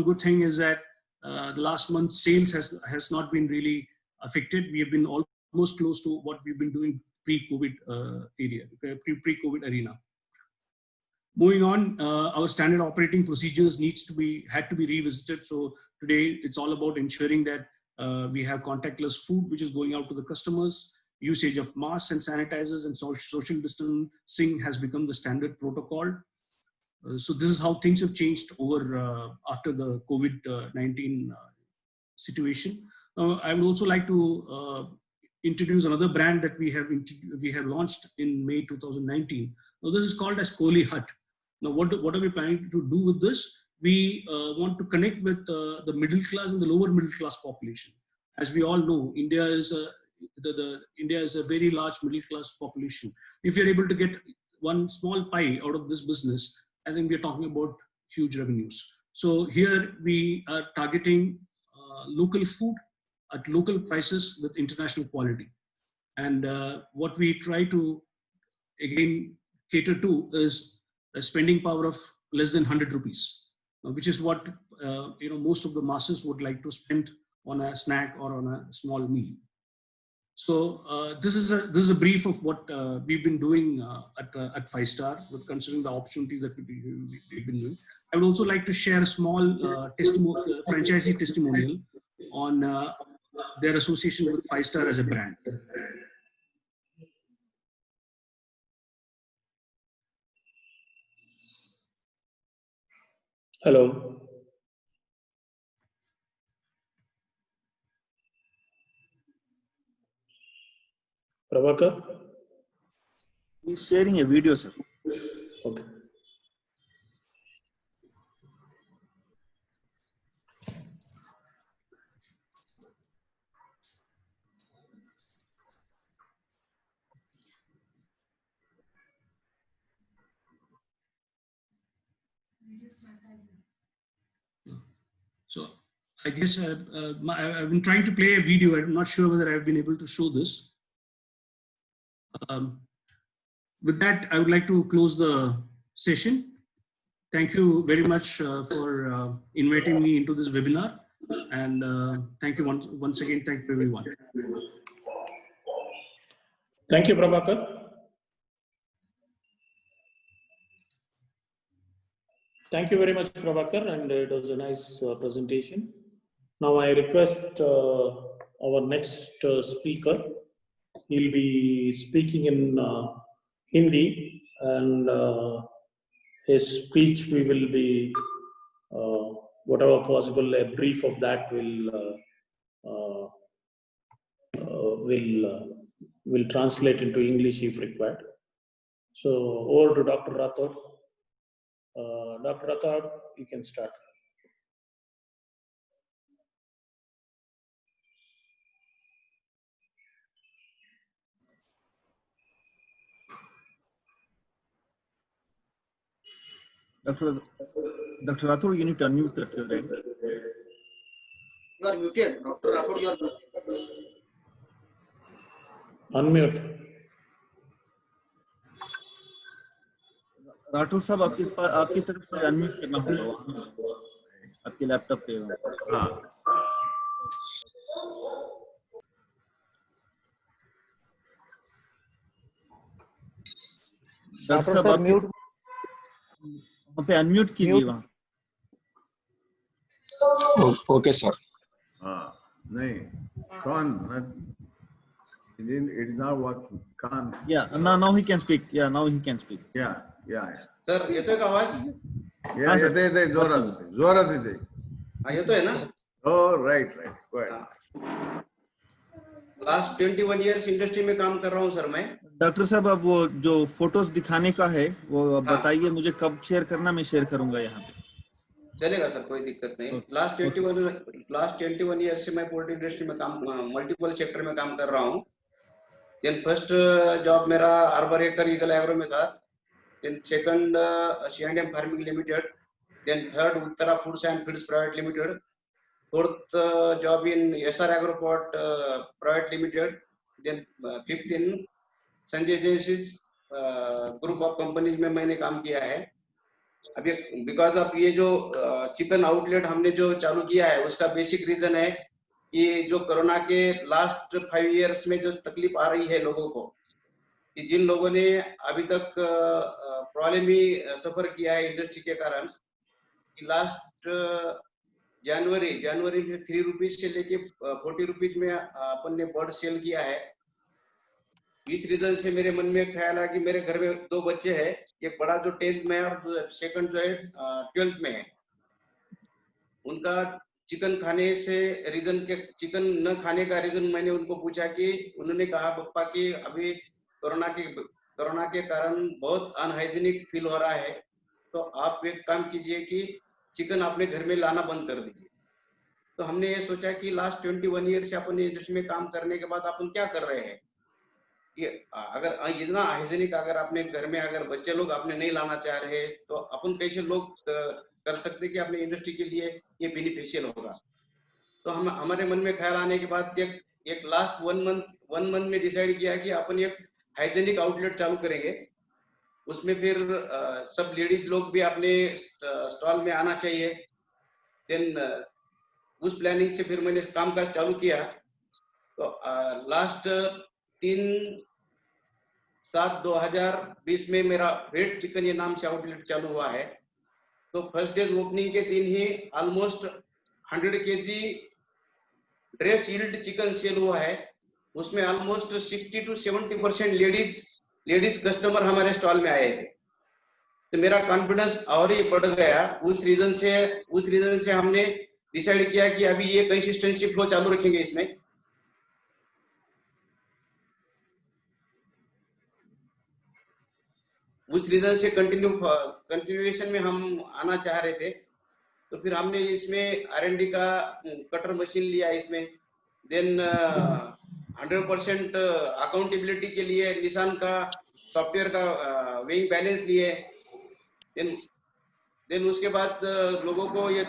S6: good thing is that the last month's sales has not been really affected. We have been almost close to what we've been doing pre-COVID pre-COVID arena. Moving on, our standard operating procedures had to be revisited. So today it's all about ensuring that we have contactless food which is going out to the customers. Usage of masks and sanitizers and social distancing has become the standard protocol. So this is how things have changed over after the COVID-19 situation. I would also like to introduce another brand that we have launched in May 2019. Now this is called as Kohli Hut. Now what are we planning to do with this? We want to connect with the middle class and the lower middle class population. As we all know, India is a very large middle class population. If you're able to get one small pie out of this business, I think we're talking about huge revenues. So here we are targeting local food at local prices with international quality. And what we try to again cater to is a spending power of less than 100 rupees, which is what most of the masses would like to spend on a snack or on a small meal. So this is a brief of what we've been doing at 5-Star, with considering the opportunities that we've been doing. I would also like to share a small franchisee testimonial on their association with 5-Star as a brand.
S3: Hello. Prabhakar?
S2: He's sharing a video, sir.
S3: Okay.
S6: So I guess I've been trying to play a video. I'm not sure whether I've been able to show this. With that, I would like to close the session. Thank you very much for inviting me into this webinar. And thank you once again. Thank you, everyone.
S3: Thank you, Prabhakar. Thank you very much, Prabhakar, and it was a nice presentation. Now I request our next speaker. He'll be speaking in Hindi, and his speech we will be, whatever possible, a brief of that will translate into English if required. So over to Dr. Rathod. Dr. Rathod, you can start.
S2: Dr. Rathod, you need to unmute at your end.
S5: You are muted. Dr. Rathod, you are muted.
S3: Unmute.
S2: Rathore साहब आपकी तरफ से unmute करना होगा वहाँ आपके laptop पे। हाँ डॉक्टर साहब म्यूट वहाँ पे अनम्यूट कीजिए वहाँ।
S9: Okay sir.
S8: हाँ नहीं कौन it is not working. Can't.
S2: Yeah, now he can speak. Yeah, now he can speak.
S8: Yeah.
S9: Sir येतोय का आवाज?
S8: येते जोरात येते.
S9: हाँ येतोय ना?
S8: Oh right. Go ahead.
S9: Last 21 years industry में काम कर रहा हूँ सर मैं।
S2: डॉक्टर साहब अब वो जो फोटोज दिखाने का है वो बताइए मुझे कब शेयर करना, मैं शेयर करूंगा यहाँ पे।
S9: चलेगा सर, कोई दिक्कत नहीं। लास्ट 21 ईयर से मैं पोल्ट्री इंडस्ट्री में काम, मल्टीपल सेक्टर में काम कर रहा हूँ। देन फर्स्ट जॉब मेरा आर्बोरेटर ईगल एग्रो में था, then second C&M Farming Limited, then third Uttara Foods and Feeds Private Limited, fourth job in SR Agropot Private Limited, then fifth in Sanjay जेसिस ग्रुप ऑफ कंपनीज में मैंने काम किया है। अभी बिकॉज ऑफ ये जो चिकन आउटलेट हमने जो चालू किया है उसका बेसिक रीजन है कि जो कोरोना के लास्ट 5 इयर्स में जो तकलीफ आ रही है लोगों को, कि जिन लोगों ने अभी तक प्रॉब्लम ही सफर किया है इंडस्ट्री के कारण, कि लास्ट जनवरी में 3 रुपीज से लेके 40 रुपीज में अपन ने बर्ड सेल किया है। इस रीजन से मेरे मन में ख्याल है कि मेरे घर में 2 बच्चे हैं, एक बड़ा जो 10th में है और सेकंड जो है 12th में है। उनका चिकन खाने से रीजन के, चिकन न खाने का रीजन मैंने उनको पूछा कि उन्होंने कहा पप्पा कि अभी कोरोना के कारण बहुत अनहाइजीनिक फील हो रहा है, तो आप एक काम कीजिए कि चिकन अपने घर में लाना बंद कर दीजिए। तो हमने ये सोचा कि लास्ट 21 ईयर से अपन इंडस्ट्री में काम करने के बाद अपन क्या कर रहे हैं, ये अगर इतना हाइजीनिक अगर अपने घर में अगर बच्चे लोग अपने नहीं लाना चाह रहे तो अपन कैसे लोग कर सकते कि अपने इंडस्ट्री के लिए ये बेनिफिशियल होगा। तो हम हमारे मन में ख्याल आने के बाद एक लास्ट 1 मंथ में डिसाइड किया कि अपन एक हाइजीनिक आउटलेट चालू करेंगे। उसमें फिर सब लेडीज लोग भी अपने स्टॉल में आना चाहिए। देन उस प्लानिंग से फिर मैंने कामकाज चालू किया। तो लास्ट 3/7/2020 में मेरा वेट चिकन ये नाम से आउटलेट चालू हुआ है। तो फर्स्ट डे ओपनिंग के दिन ही almost 100 kg dress yield chicken sale हुआ है। उसमें ऑलमोस्ट 60 to 70% लेडीज कस्टमर हमारे स्टॉल में आए थे। तो मेरा कॉन्फिडेंस और ही बढ़ गया। उस रीजन से हमने डिसाइड किया कि अभी ये कंसिस्टेंसी फ्लो चालू रखेंगे इसमें। उस रीजन से कंटिन्यूएशन में हम आना चाह रहे थे। तो फिर हमने इसमें R&D का कटर मशीन लिया इसमें। देन 100% अकाउंटेबिलिटी के लिए निशान का सॉफ्टवेयर का वेइंग बैलेंस लिए। देन उसके बाद लोगों को ये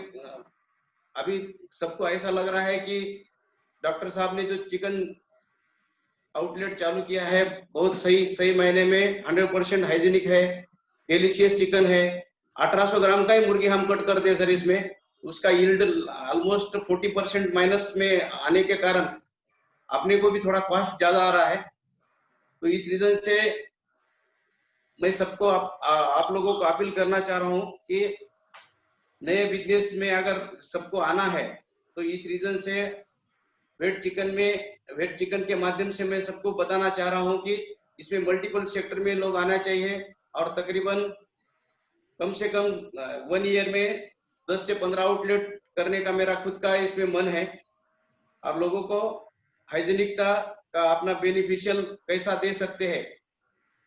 S9: अभी सबको ऐसा लग रहा है कि डॉक्टर साहब ने जो चिकन आउटलेट चालू किया है बहुत सही मायने में 100% हाइजीनिक है, डिलीशियस चिकन है। 1800 ग्राम का ही मुर्गी हम कट करते हैं सर इसमें। उसका यील्ड ऑलमोस्ट 40% माइनस में आने के कारण अपने को भी थोड़ा कॉस्ट ज्यादा आ रहा है। तो इस रीजन से मैं सबको आप लोगों को अपील करना चाह रहा हूं कि नए बिजनेस में अगर सबको आना है तो इस रीजन से वेट चिकन के माध्यम से मैं सबको बताना चाह रहा हूं कि इसमें मल्टीपल सेक्टर में लोग आना चाहिए और तकरीबन कम से कम 1 ईयर में 10 से 15 आउटलेट करने का मेरा खुद का इसमें मन है और लोगों को हाइजीनिकता का अपना बेनिफिशियल कैसा दे सकते हैं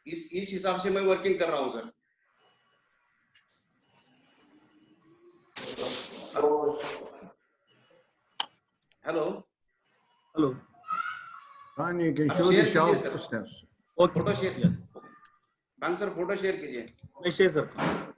S9: इस हिसाब से मैं वर्किंग कर रहा हूं sir. Hello
S2: hello
S8: Khan, you can
S9: आप
S8: show
S9: शेयर
S8: the shop
S9: कीजिए sir,
S8: steps.
S9: Photo share, Khan sir photo share कीजिए।
S2: मैं शेयर करता हूँ।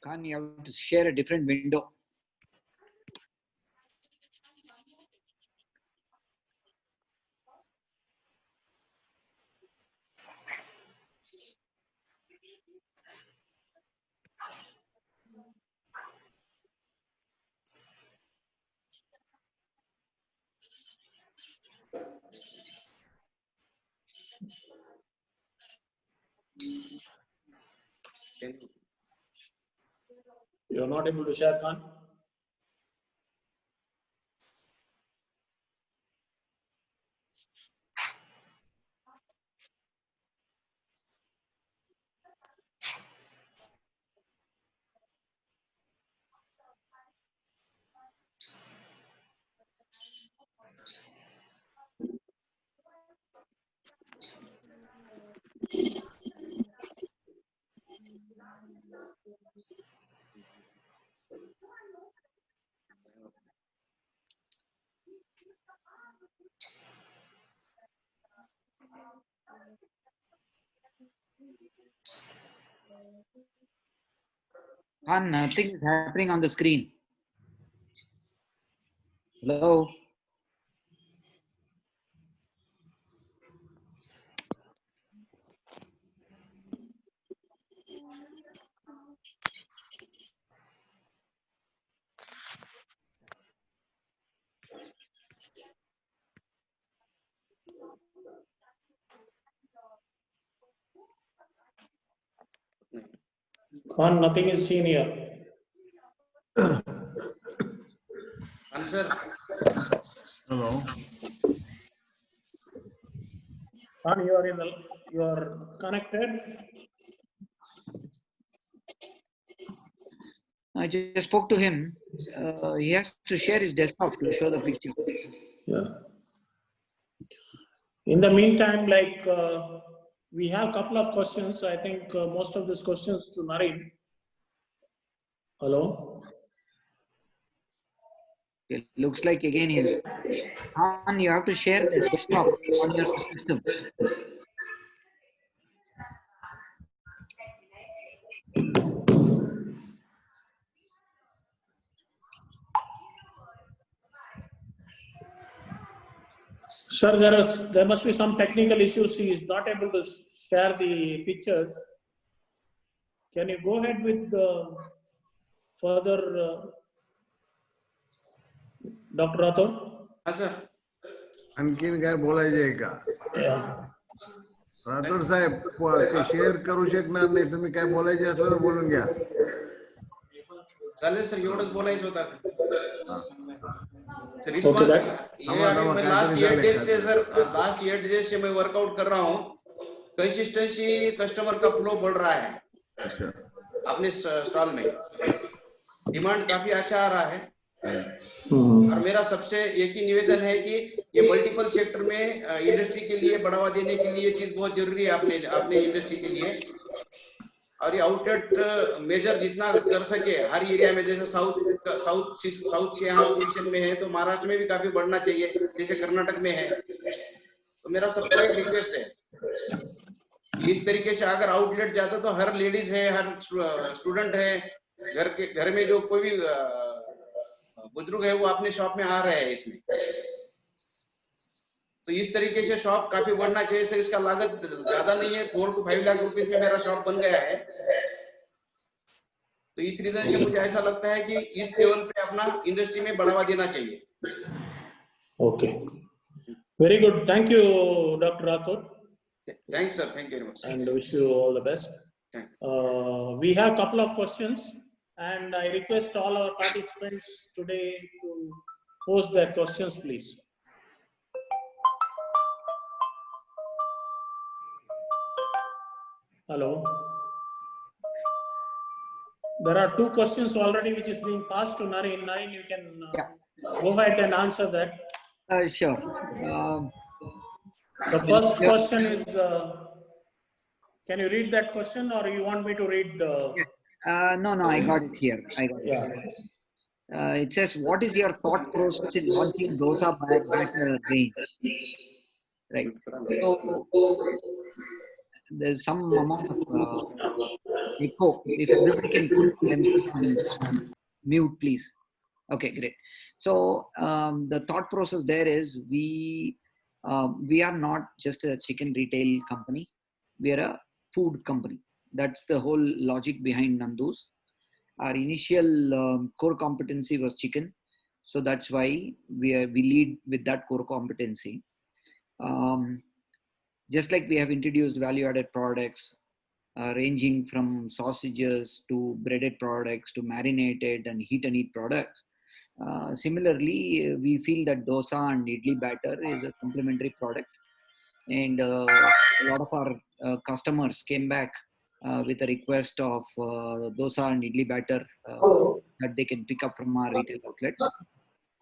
S4: Khan, you have to share a different window.
S3: You are not able to share, Khan?
S4: Khan, nothing is happening on the screen. Hello?
S3: Khan, nothing is seen here.
S9: Answer.
S8: Hello.
S3: Khan, you are connected.
S4: I just spoke to him. He has to share his desktop to show the picture.
S3: Yeah. In the meantime, we have a couple of questions. I think most of these questions to Naren. Hello.
S4: It looks like again here. Khan, you have to share the desktop on your system.
S3: Sir, there must be some technical issues. He is not able to share the pictures. Can you go ahead with the further, Dr. Rathod?
S9: हाँ sir.
S8: आणखीन काय बोलायचंय का? राठोड साहेब ते share करू शकणार नाही, तुम्ही काय बोलायचे असलं तर बोलून घ्या.
S9: चालेल सर, एवढंच बोलायचं होतं. सर इस
S3: Okay,
S9: बार ये अभी मैं लास्ट 8 डेज से सर लास्ट 8 डेज से मैं वर्कआउट कर रहा हूँ. कंसिस्टेंसी कस्टमर का फ्लो बढ़ रहा है.
S8: अच्छा.
S9: अपने स्टॉल में डिमांड काफी अच्छा आ रहा है. और मेरा सबसे एक ही निवेदन है कि ये मल्टीपल सेक्टर में इंडस्ट्री के लिए बढ़ावा देने के लिए ये चीज बहुत जरूरी है अपने इंडस्ट्री के लिए. और ये आउटलेट मेजर जितना कर सके हर एरिया में, जैसे साउथ के यहाँ पोजीशन में है तो महाराष्ट्र में भी काफी बढ़ना चाहिए, जैसे कर्नाटक में है. तो मेरा सबका एक रिक्वेस्ट है इस तरीके से अगर आउटलेट जाता तो हर लेडीज है, हर स्टूडेंट है, घर में जो कोई भी बुजुर्ग है वो अपने शॉप में आ रहे हैं इसमें। तो इस तरीके से शॉप काफी बढ़ना चाहिए सर। इसका लागत ज्यादा नहीं है, 4 to 5 लाख रुपीस में मेरा शॉप बन गया है। तो इस रीजन से मुझे ऐसा लगता है कि इस लेवल पे अपना इंडस्ट्री में बढ़ावा देना चाहिए।
S3: Okay. Very good. Thank you, Dr. Rathod,
S9: thank you sir, thank you very much.
S3: and wish you all the best. We have a couple of questions, and I request all our participants today to pose their questions, please. Hello. There are 2 questions already which is being passed to Naren. Naren, you can go ahead and answer that.
S4: Sure.
S3: The first question is, can you read that question, or you want me to read?
S4: No, I got it here.
S3: Yeah.
S4: It says, what is your thought process in launching dosa batter range? Right. So there's some amount of echo. If everybody can put themselves on mute, please. Okay, great. So the thought process there is we are not just a chicken retail company. We are a food company. That's the whole logic behind Nandu's. Our initial core competency was chicken. So that's why we lead with that core competency. Just like we have introduced value-added products, ranging from sausages to breaded products to marinated and heat and eat products. Similarly, we feel that dosa and idli batter is a complementary product, and a lot of our customers came back with a request of dosa and idli batter that they can pick up from our retail outlets.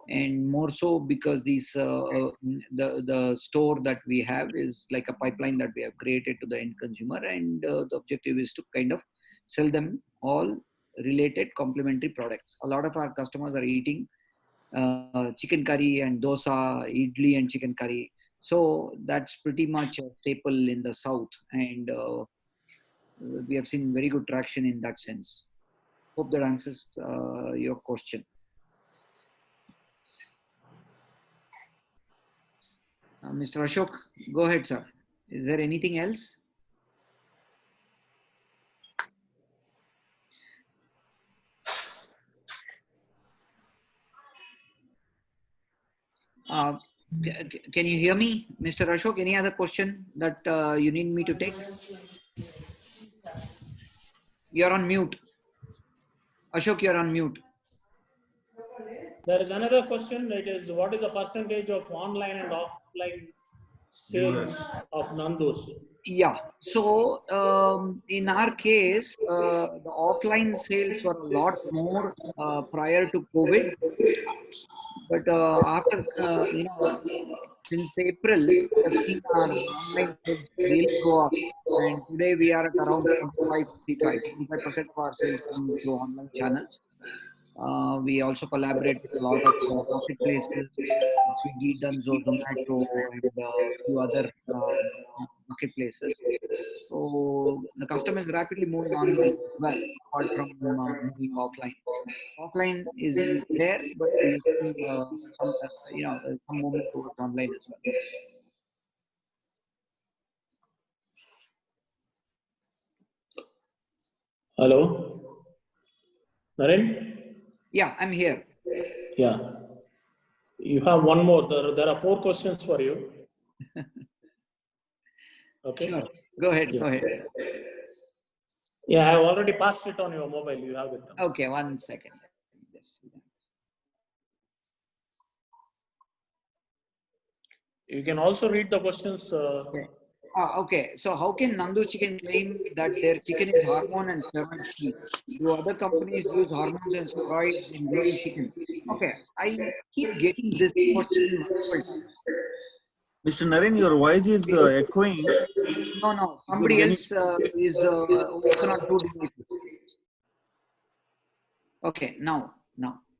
S4: And more so because these the store that we have is like a pipeline that we have created to the end consumer, and the objective is to kind of sell them all related complementary products. A lot of our customers are eating chicken curry and dosa, idli and chicken curry. So that's pretty much a staple in the South, and we have seen very good traction in that sense. Hope that answers your question. Mr. Ashok, go ahead, sir. Is there anything else? Can you hear me, Mr. Ashok? Any other question that you need me to take? You're on mute. Ashok, you're on mute.
S3: There is another question. It is, what is the percentage of online and offline sales of Nandu's?
S4: Yeah. So in our case, the offline sales were a lot more prior to COVID. But after, since April, we have seen our online sales really go up. And today we are at around 25% of our sales coming through online channels. We also collaborate with a lot of marketplaces, Swiggy, Dunzo, Zomato, and a few other marketplaces. So the customer is rapidly moving online, well, apart from moving offline. Offline is there, but we see some movement towards online as well.
S3: Hello, Naren?
S4: Yeah, I'm here.
S3: Yeah. You have one more. There are 4 questions for you. Okay.
S4: Sure. Go ahead. Go ahead.
S3: Yeah, I have already passed it on your mobile. You have it.
S4: Okay, 1 second.
S3: You can also read the questions.
S4: Okay, so how can Nandu Chicken claim that their chicken is hormone and steroid-free? Do other companies use hormones and steroids in growing chicken? Okay, I keep getting this question multiple times.
S2: Mr. Naren, your voice is echoing.
S4: No, somebody else is open on 2 devices. Okay, now,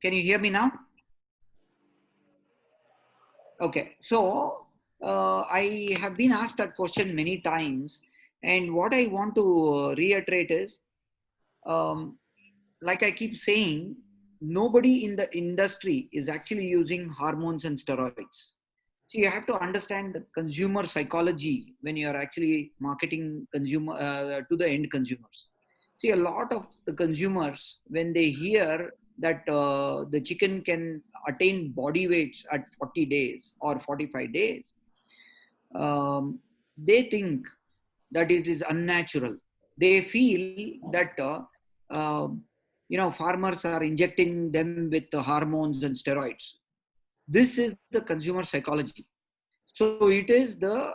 S4: can you hear me now? Okay, so I have been asked that question many times, And what I want to reiterate is, like I keep saying, nobody in the industry is actually using hormones and steroids. So you have to understand the consumer psychology when you are actually marketing consumer to the end consumers. See, a lot of the consumers, when they hear that the chicken can attain body weights at 40 days or 45 days, they think that it is unnatural. They feel that farmers are injecting them with the hormones and steroids. This is the consumer psychology. So it is the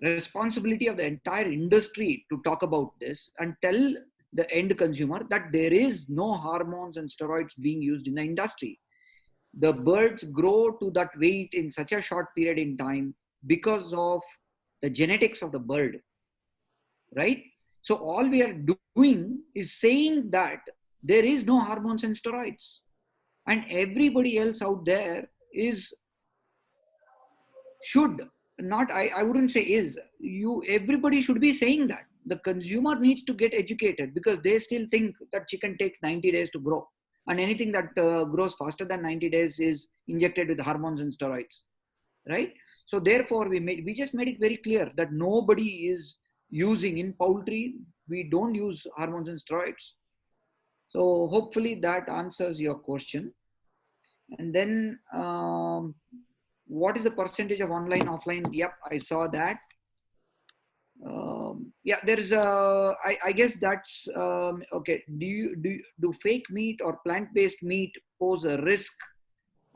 S4: responsibility of the entire industry to talk about this and tell the end consumer that there is no hormones and steroids being used in the industry. The birds grow to that weight in such a short period in time because of the genetics of the bird, right? So all we are doing is saying that there is no hormones and steroids, and everybody else out there should not, I wouldn't say is, everybody should be saying that. The consumer needs to get educated, because they still think that chicken takes 90 days to grow, and anything that grows faster than 90 days is injected with hormones and steroids, right? So therefore we just made it very clear that nobody is using, in poultry we don't use hormones and steroids. So hopefully that answers your question. And then what is the percentage of online offline? Yep, I saw that. Yeah, there is a, I guess that's okay. Do fake meat or plant-based meat pose a risk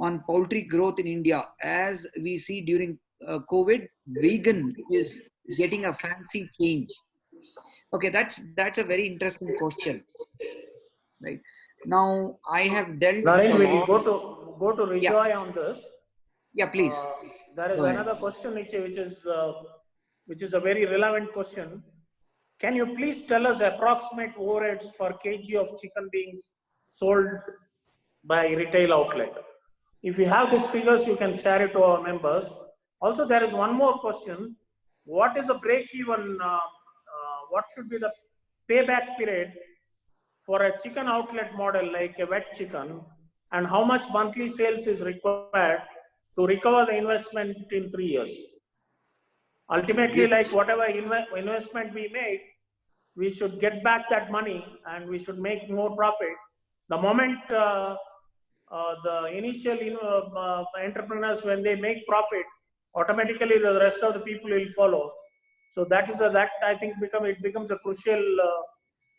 S4: on poultry growth in India? As we see during COVID, vegan is getting a fancy change. Okay, that's a very interesting question, right? Now I have dealt.
S3: Naren, we'll go to Rejoy
S4: Yeah.
S3: on this.
S4: Yeah, please.
S3: There is another question which is a very relevant question. Can you please tell us approximate overheads per kg of chicken being sold by retail outlet? If you have these figures, you can share it to our members. Also, there is one more question. What is the break-even? What should be the payback period for a chicken outlet model like a wet chicken, and how much monthly sales is required to recover the investment in 3 years? Ultimately, like whatever investment we make, we should get back that money and we should make more profit. The moment the initial entrepreneurs, when they make profit, automatically the rest of the people will follow. So that is that I think it becomes a crucial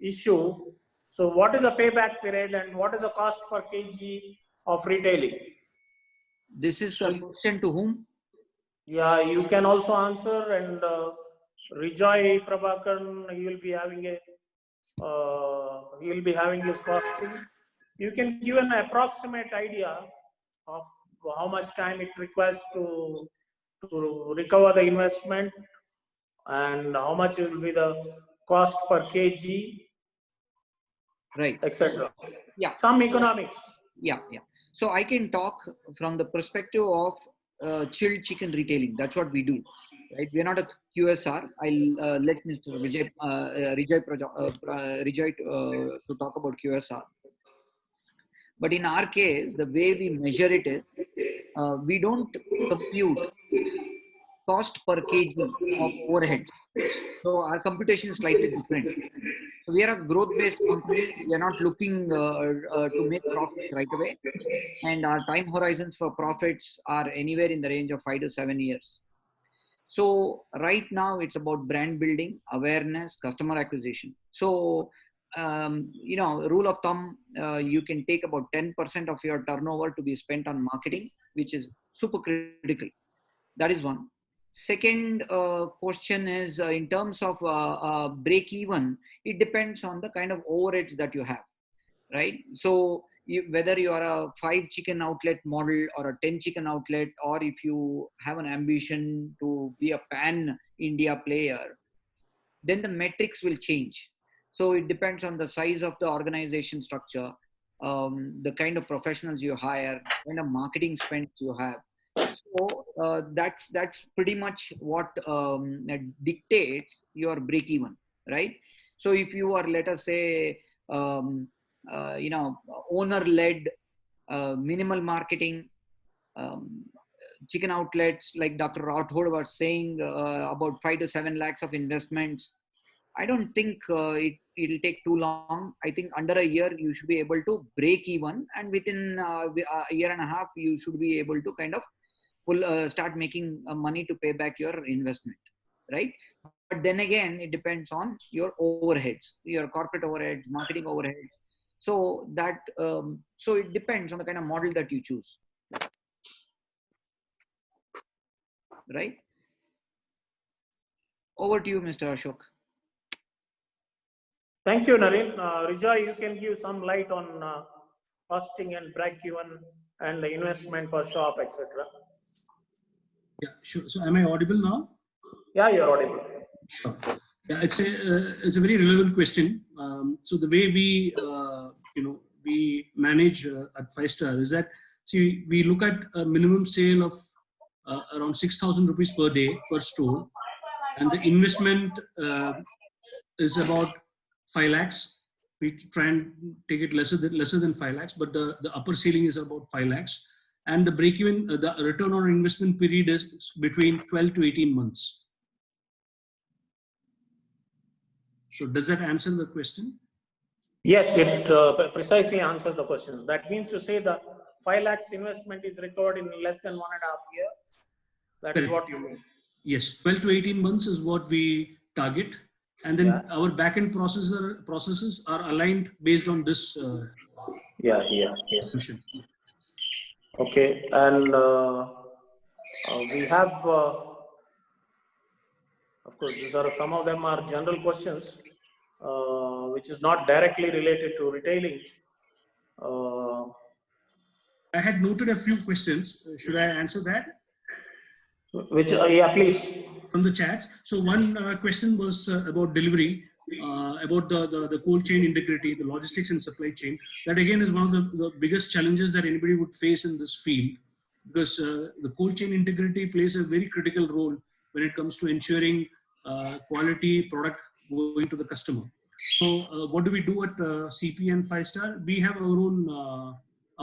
S3: issue. So what is a payback period and what is the cost per kg of retailing?
S4: This is a question to whom?
S3: Yeah, you can also answer, and Rejoy Prabhakaran, he will be having his costing. You can give an approximate idea of how much time it requires to recover the investment, and how much will be the cost per kg,
S4: right,
S3: etc.
S4: Yeah,
S3: some economics.
S4: Yeah. So I can talk from the perspective of chilled chicken retailing. That's what we do, right? We are not a QSR. I'll let Mr. Rejoy to talk about QSR. But in our case, the way we measure it is, we don't compute cost per kg of overheads. So our computation is slightly different. So we are a growth-based company. We are not looking to make profits right away. And our time horizons for profits are anywhere in the range of 5 to 7 years. So right now it's about brand building, awareness, customer acquisition. So, rule of thumb, you can take about 10% of your turnover to be spent on marketing, which is super critical. That is one. Second question is in terms of break even, it depends on the kind of overheads that you have, right? So whether you are a 5 chicken outlet model or a 10 chicken outlet, or if you have an ambition to be a pan India player, then the metrics will change. So it depends on the size of the organization structure, the kind of professionals you hire, kind of marketing spend you have. So that's pretty much what dictates your break even, right? So if you are, let us say, owner-led, minimal marketing, chicken outlets, like Dr. Rathod was saying, about 5 to 7 lakhs of investments, I don't think it'll take too long. I think under a year you should be able to break even, and within a year and a half you should be able to kind of start making money to pay back your investment, right? But then again, it depends on your overheads, your corporate overheads, marketing overheads. So that so it depends on the kind of model that you choose, right? Over to you, Mr. Ashok.
S3: Thank you, Naren. Rijoy, you can give some light on costing and break-even and the investment per shop, etc.
S6: Yeah, sure. So am I audible now?
S3: Yeah, you're audible.
S6: Sure. Yeah, it's a very relevant question. So the way we we manage at 5-star is that, see, we look at a minimum sale of around 6,000 rupees per day per store, and the investment is about 5 lakhs. We try and take it lesser than 5 lakhs, but the upper ceiling is about 5 lakhs. And the break-even, the return on investment period is between 12 to 18 months. So does that answer the question?
S3: Yes, it precisely answers the question. That means to say the 5 lakhs investment is recovered in less than 1.5 years. That is what you mean.
S6: Yes, 12 to 18 months is what we target. And then our backend processes are aligned based on this assumption.
S3: Okay, and we have, of course, these are some of them are general questions, which is not directly related to retailing.
S6: I had noted a few questions. Should I answer that?
S3: Which, yeah, please.
S6: From the chat. So one question was about delivery, about the cold chain integrity, the logistics and supply chain. That again is one of the biggest challenges that anybody would face in this field, because the cold chain integrity plays a very critical role when it comes to ensuring quality product going to the customer. So what do we do at CP and 5-star? We have our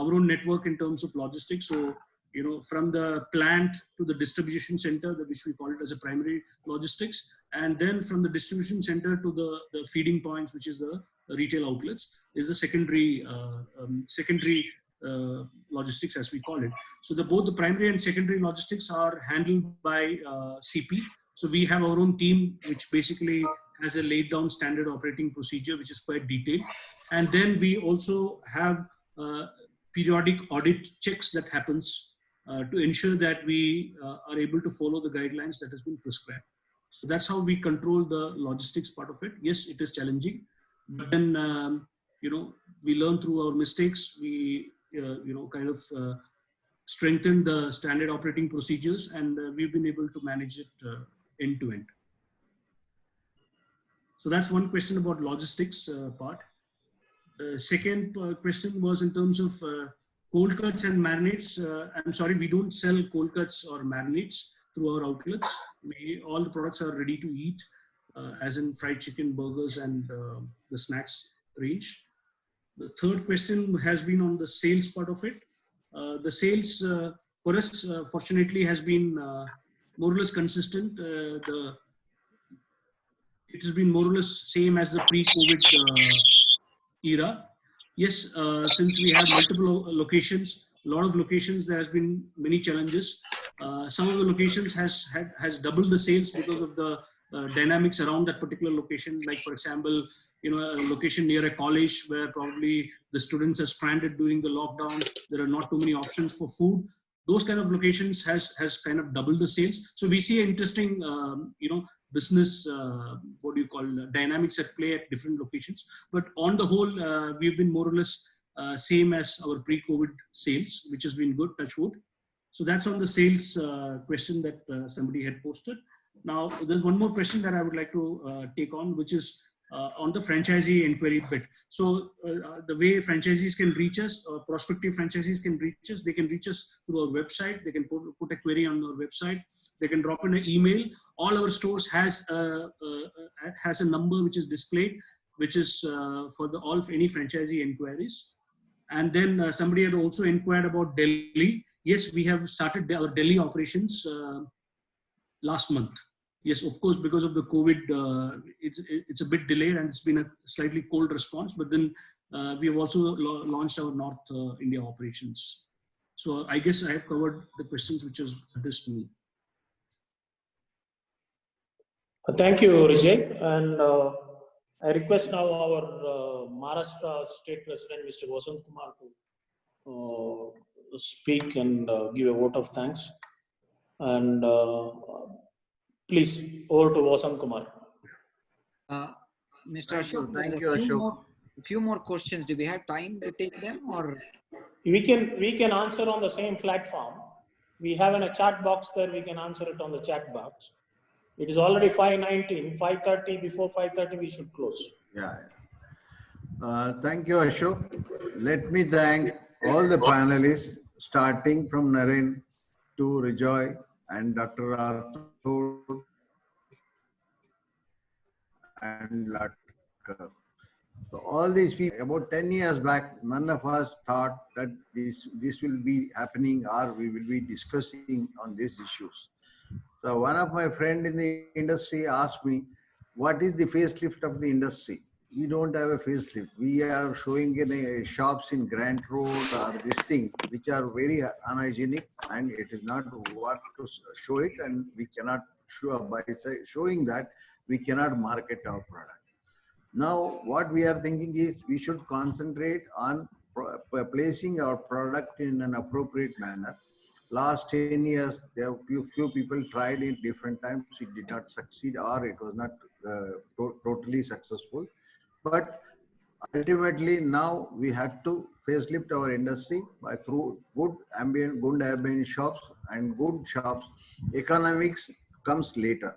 S6: own network in terms of logistics. So, you know, from the plant to the distribution center, which we call it as a primary logistics, and then from the distribution center to the feeding points, which is the retail outlets, is the secondary logistics, as we call it. So both the primary and secondary logistics are handled by CP. So we have our own team, which basically has a laid down standard operating procedure, which is quite detailed. And then we also have periodic audit checks that happens to ensure that we are able to follow the guidelines that has been prescribed. So that's how we control the logistics part of it. Yes, it is challenging, but then, you know, we learn through our mistakes. We, you know, kind of strengthen the standard operating procedures, and we've been able to manage it end to end. So that's one question about logistics part. Second question was in terms of cold cuts and marinades. I'm sorry, we don't sell cold cuts or marinades through our outlets. All the products are ready to eat, as in fried chicken, burgers, and the snacks range. The third question has been on the sales part of it. The sales for us, fortunately, has been more or less consistent. It has been more or less same as the pre-COVID era. Yes, since we have multiple locations, a lot of locations, there has been many challenges. Some of the locations has doubled the sales because of the dynamics around that particular location. Like, for example, you know, a location near a college where probably the students are stranded during the lockdown. There are not too many options for food. Those kind of locations has kind of doubled the sales. So we see an interesting, you know, business, what do you call, dynamics at play at different locations. But on the whole, we've been more or less same as our pre-COVID sales, which has been good, touch wood. So that's on the sales question that somebody had posted. Now, there's one more question that I would like to take on, which is on the franchisee inquiry bit. So the way franchisees can reach us, prospective franchisees can reach us, they can reach us through our website. They can put a query on our website. They can drop in an email. All our stores has a number which is displayed, which is for any franchisee inquiries. And then somebody had also inquired about Delhi. Yes, we have started our Delhi operations last month. Yes, of course, because of the COVID, it's a bit delayed and it's been a slightly cold response. But then we have also launched our North India operations. So I guess I have covered the questions which was addressed to me.
S3: Thank you, Vijay. And I request now our Maharashtra State President, Mr. Vasant Kumar, to speak and give a vote of thanks. And please, over to Vasant Kumar.
S4: Mr. Ashok,
S8: Thank
S4: there are
S8: you, Ashok.
S4: a few more questions. Do we have time to take them, or?
S3: We can answer on the same platform. We have in a chat box there. We can answer it on the chat box. It is already 5:19. 5:30. Before 5:30, we should close.
S8: Yeah. Thank you, Ashok. Let me thank all the panelists, starting from Naren to Rijoy and Dr. Rathod and Latkar. So all these people, about 10 years back, none of us thought that this will be happening or we will be discussing on these issues. So one of my friend in the industry asked me, what is the facelift of the industry? We don't have a facelift. We are showing in shops in Grant Road or this thing, which are very unhygienic, and it is not worth to show it, and we cannot show by showing that we cannot market our product. Now, what we are thinking is we should concentrate on placing our product in an appropriate manner. Last 10 years, there are few people tried it different times. It did not succeed, or it was not totally successful. But ultimately, now we had to facelift our industry through good ambient shops and good shops. Economics comes later.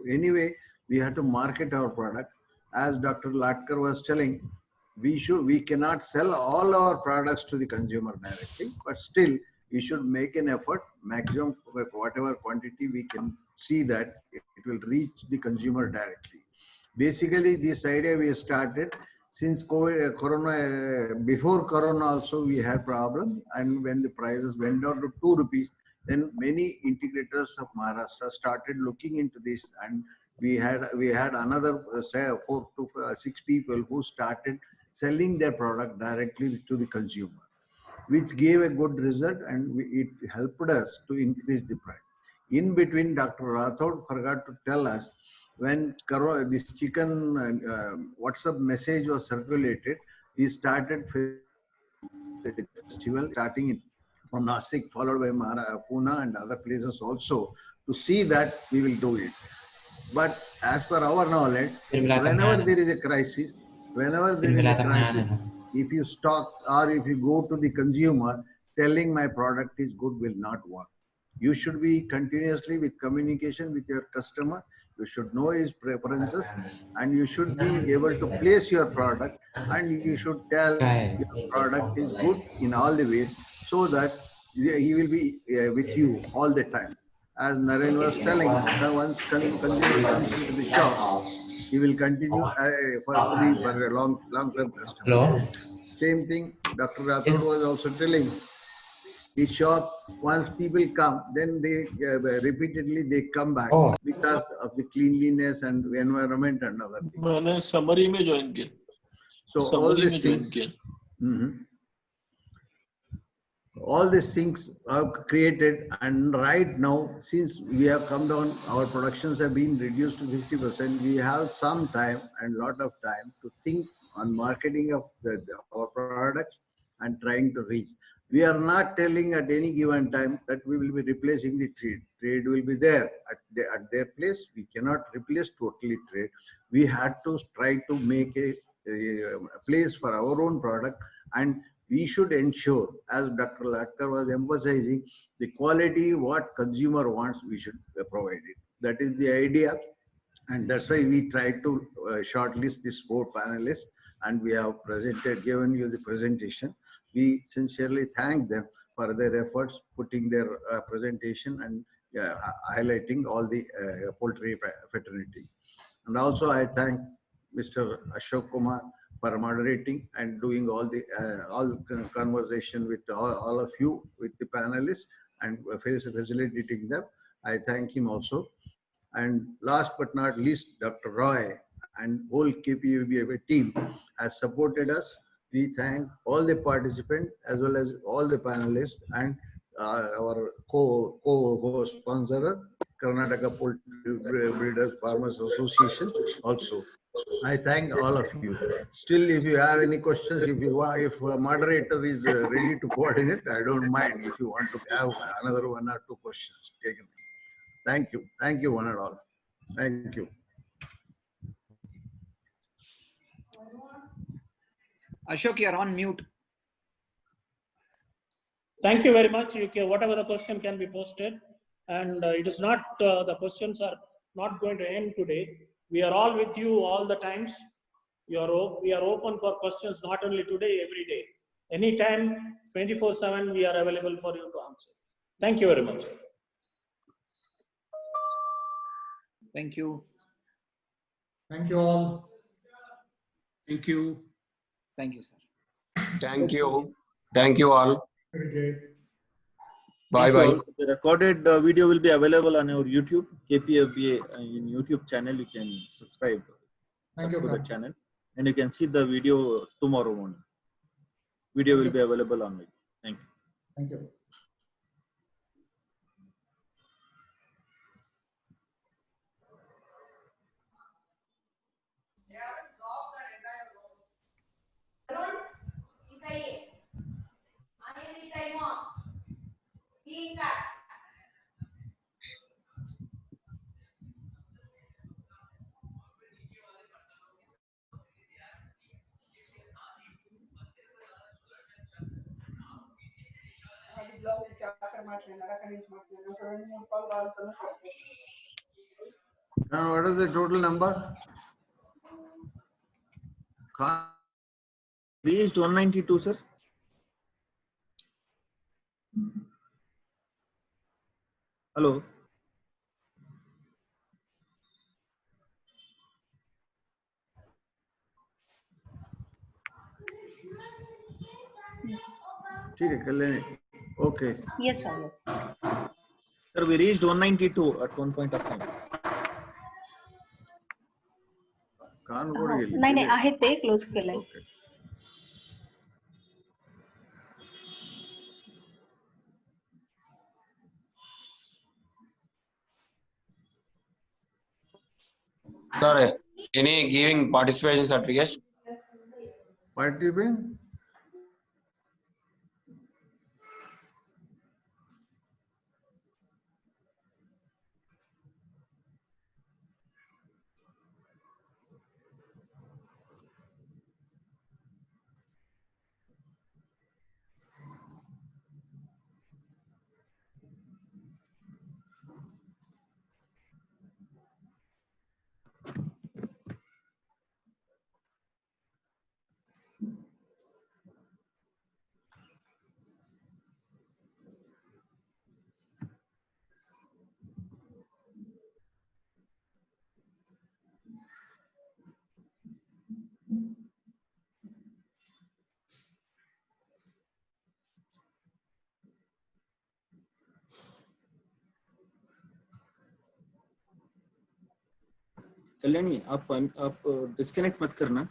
S8: Anyway, we had to market our product. As Dr. Latkar was telling, we cannot sell all our products to the consumer directly, but still we should make an effort, maximum whatever quantity we can see that it will reach the consumer directly. Basically, this idea we started since COVID, Corona. Before Corona also we had problem, and when the prices went down to 2 rupees, then many integrators of Maharashtra started looking into this, and we had another say 4 to 6 people who started selling their product directly to the consumer, which gave a good result, and it helped us to increase the price. In between, Dr. Rathod forgot to tell us, when this chicken WhatsApp message was circulated, he started festival starting from Nasik, followed by Pune and other places also, to see that we will do it. But as per our knowledge, whenever there is a crisis, if you stock or if you go to the consumer telling my product is good will not work. You should be continuously with communication with your customer. You should know his preferences, and you should be able to place your product, and you should tell your product is good in all the ways, so that he will be with you all the time. As Naren was telling, that once consumer comes into the shop, he will continue for a long-term customer.
S10: Hello.
S8: Same thing Dr. Rathod was also telling. His shop, once people come, then they repeatedly they come back because of the cleanliness and environment and other things.
S10: मैंने summary में join किया.
S8: So all these things are created, and right now, since we have come down, our productions have been reduced to 50%. We have some time and lot of time to think on marketing of our products and trying to reach. We are not telling at any given time that we will be replacing the trade. Trade will be there at their place. We cannot replace totally trade. We had to try to make a place for our own product, and we should ensure, as Dr. Latkar was emphasizing, the quality what consumer wants, we should provide it. That is the idea. And that's why we tried to shortlist these 4 panelists, and we have given you the presentation. We sincerely thank them for their efforts, putting their presentation and highlighting all the poultry fraternity. And also I thank Mr. Ashok Kumar for moderating and doing all the conversation with all of you, with the panelists, and facilitating them. I thank him also. And last but not least, Dr. Roy and whole KPUB team has supported us. We thank all the participants as well as all the panelists and our co-sponsor, Karnataka Poultry Breeders Farmers Association also. I thank all of you. Still, if you have any questions, if a moderator is ready to coordinate, I don't mind if you want to have another 1 or 2 questions taken. Thank you. Thank you, one and all. Thank you.
S4: Ashok, you're on mute.
S3: Thank you very much. Whatever the question can be posted, and it is not the questions are not going to end today. We are all with you all the times. We are open for questions not only today, every day, anytime, 24/7. We are available for you to answer. Thank you very much.
S4: Thank you.
S1: Thank you all.
S6: Thank you.
S4: Thank you, sir.
S11: Thank you. Thank you all.
S1: Okay.
S11: Bye bye.
S2: The recorded video will be available on our YouTube, KPFBA in YouTube channel. You can subscribe
S1: Thank you,
S2: to the
S1: Khan.
S2: channel, and you can see the video tomorrow morning. Video will be available online. Thank you.
S1: Thank you.
S8: Now, what is the total number?
S2: Reached 192, sir. Hello.
S8: Okay.
S7: Yes, sir. Yes.
S2: Sir, we reached 192 at one point of time.
S7: नाही आहे ते close केलंय.
S11: Sorry. Any giving participation certificate?
S8: Participant?
S2: Kalyani आप disconnect मत करना.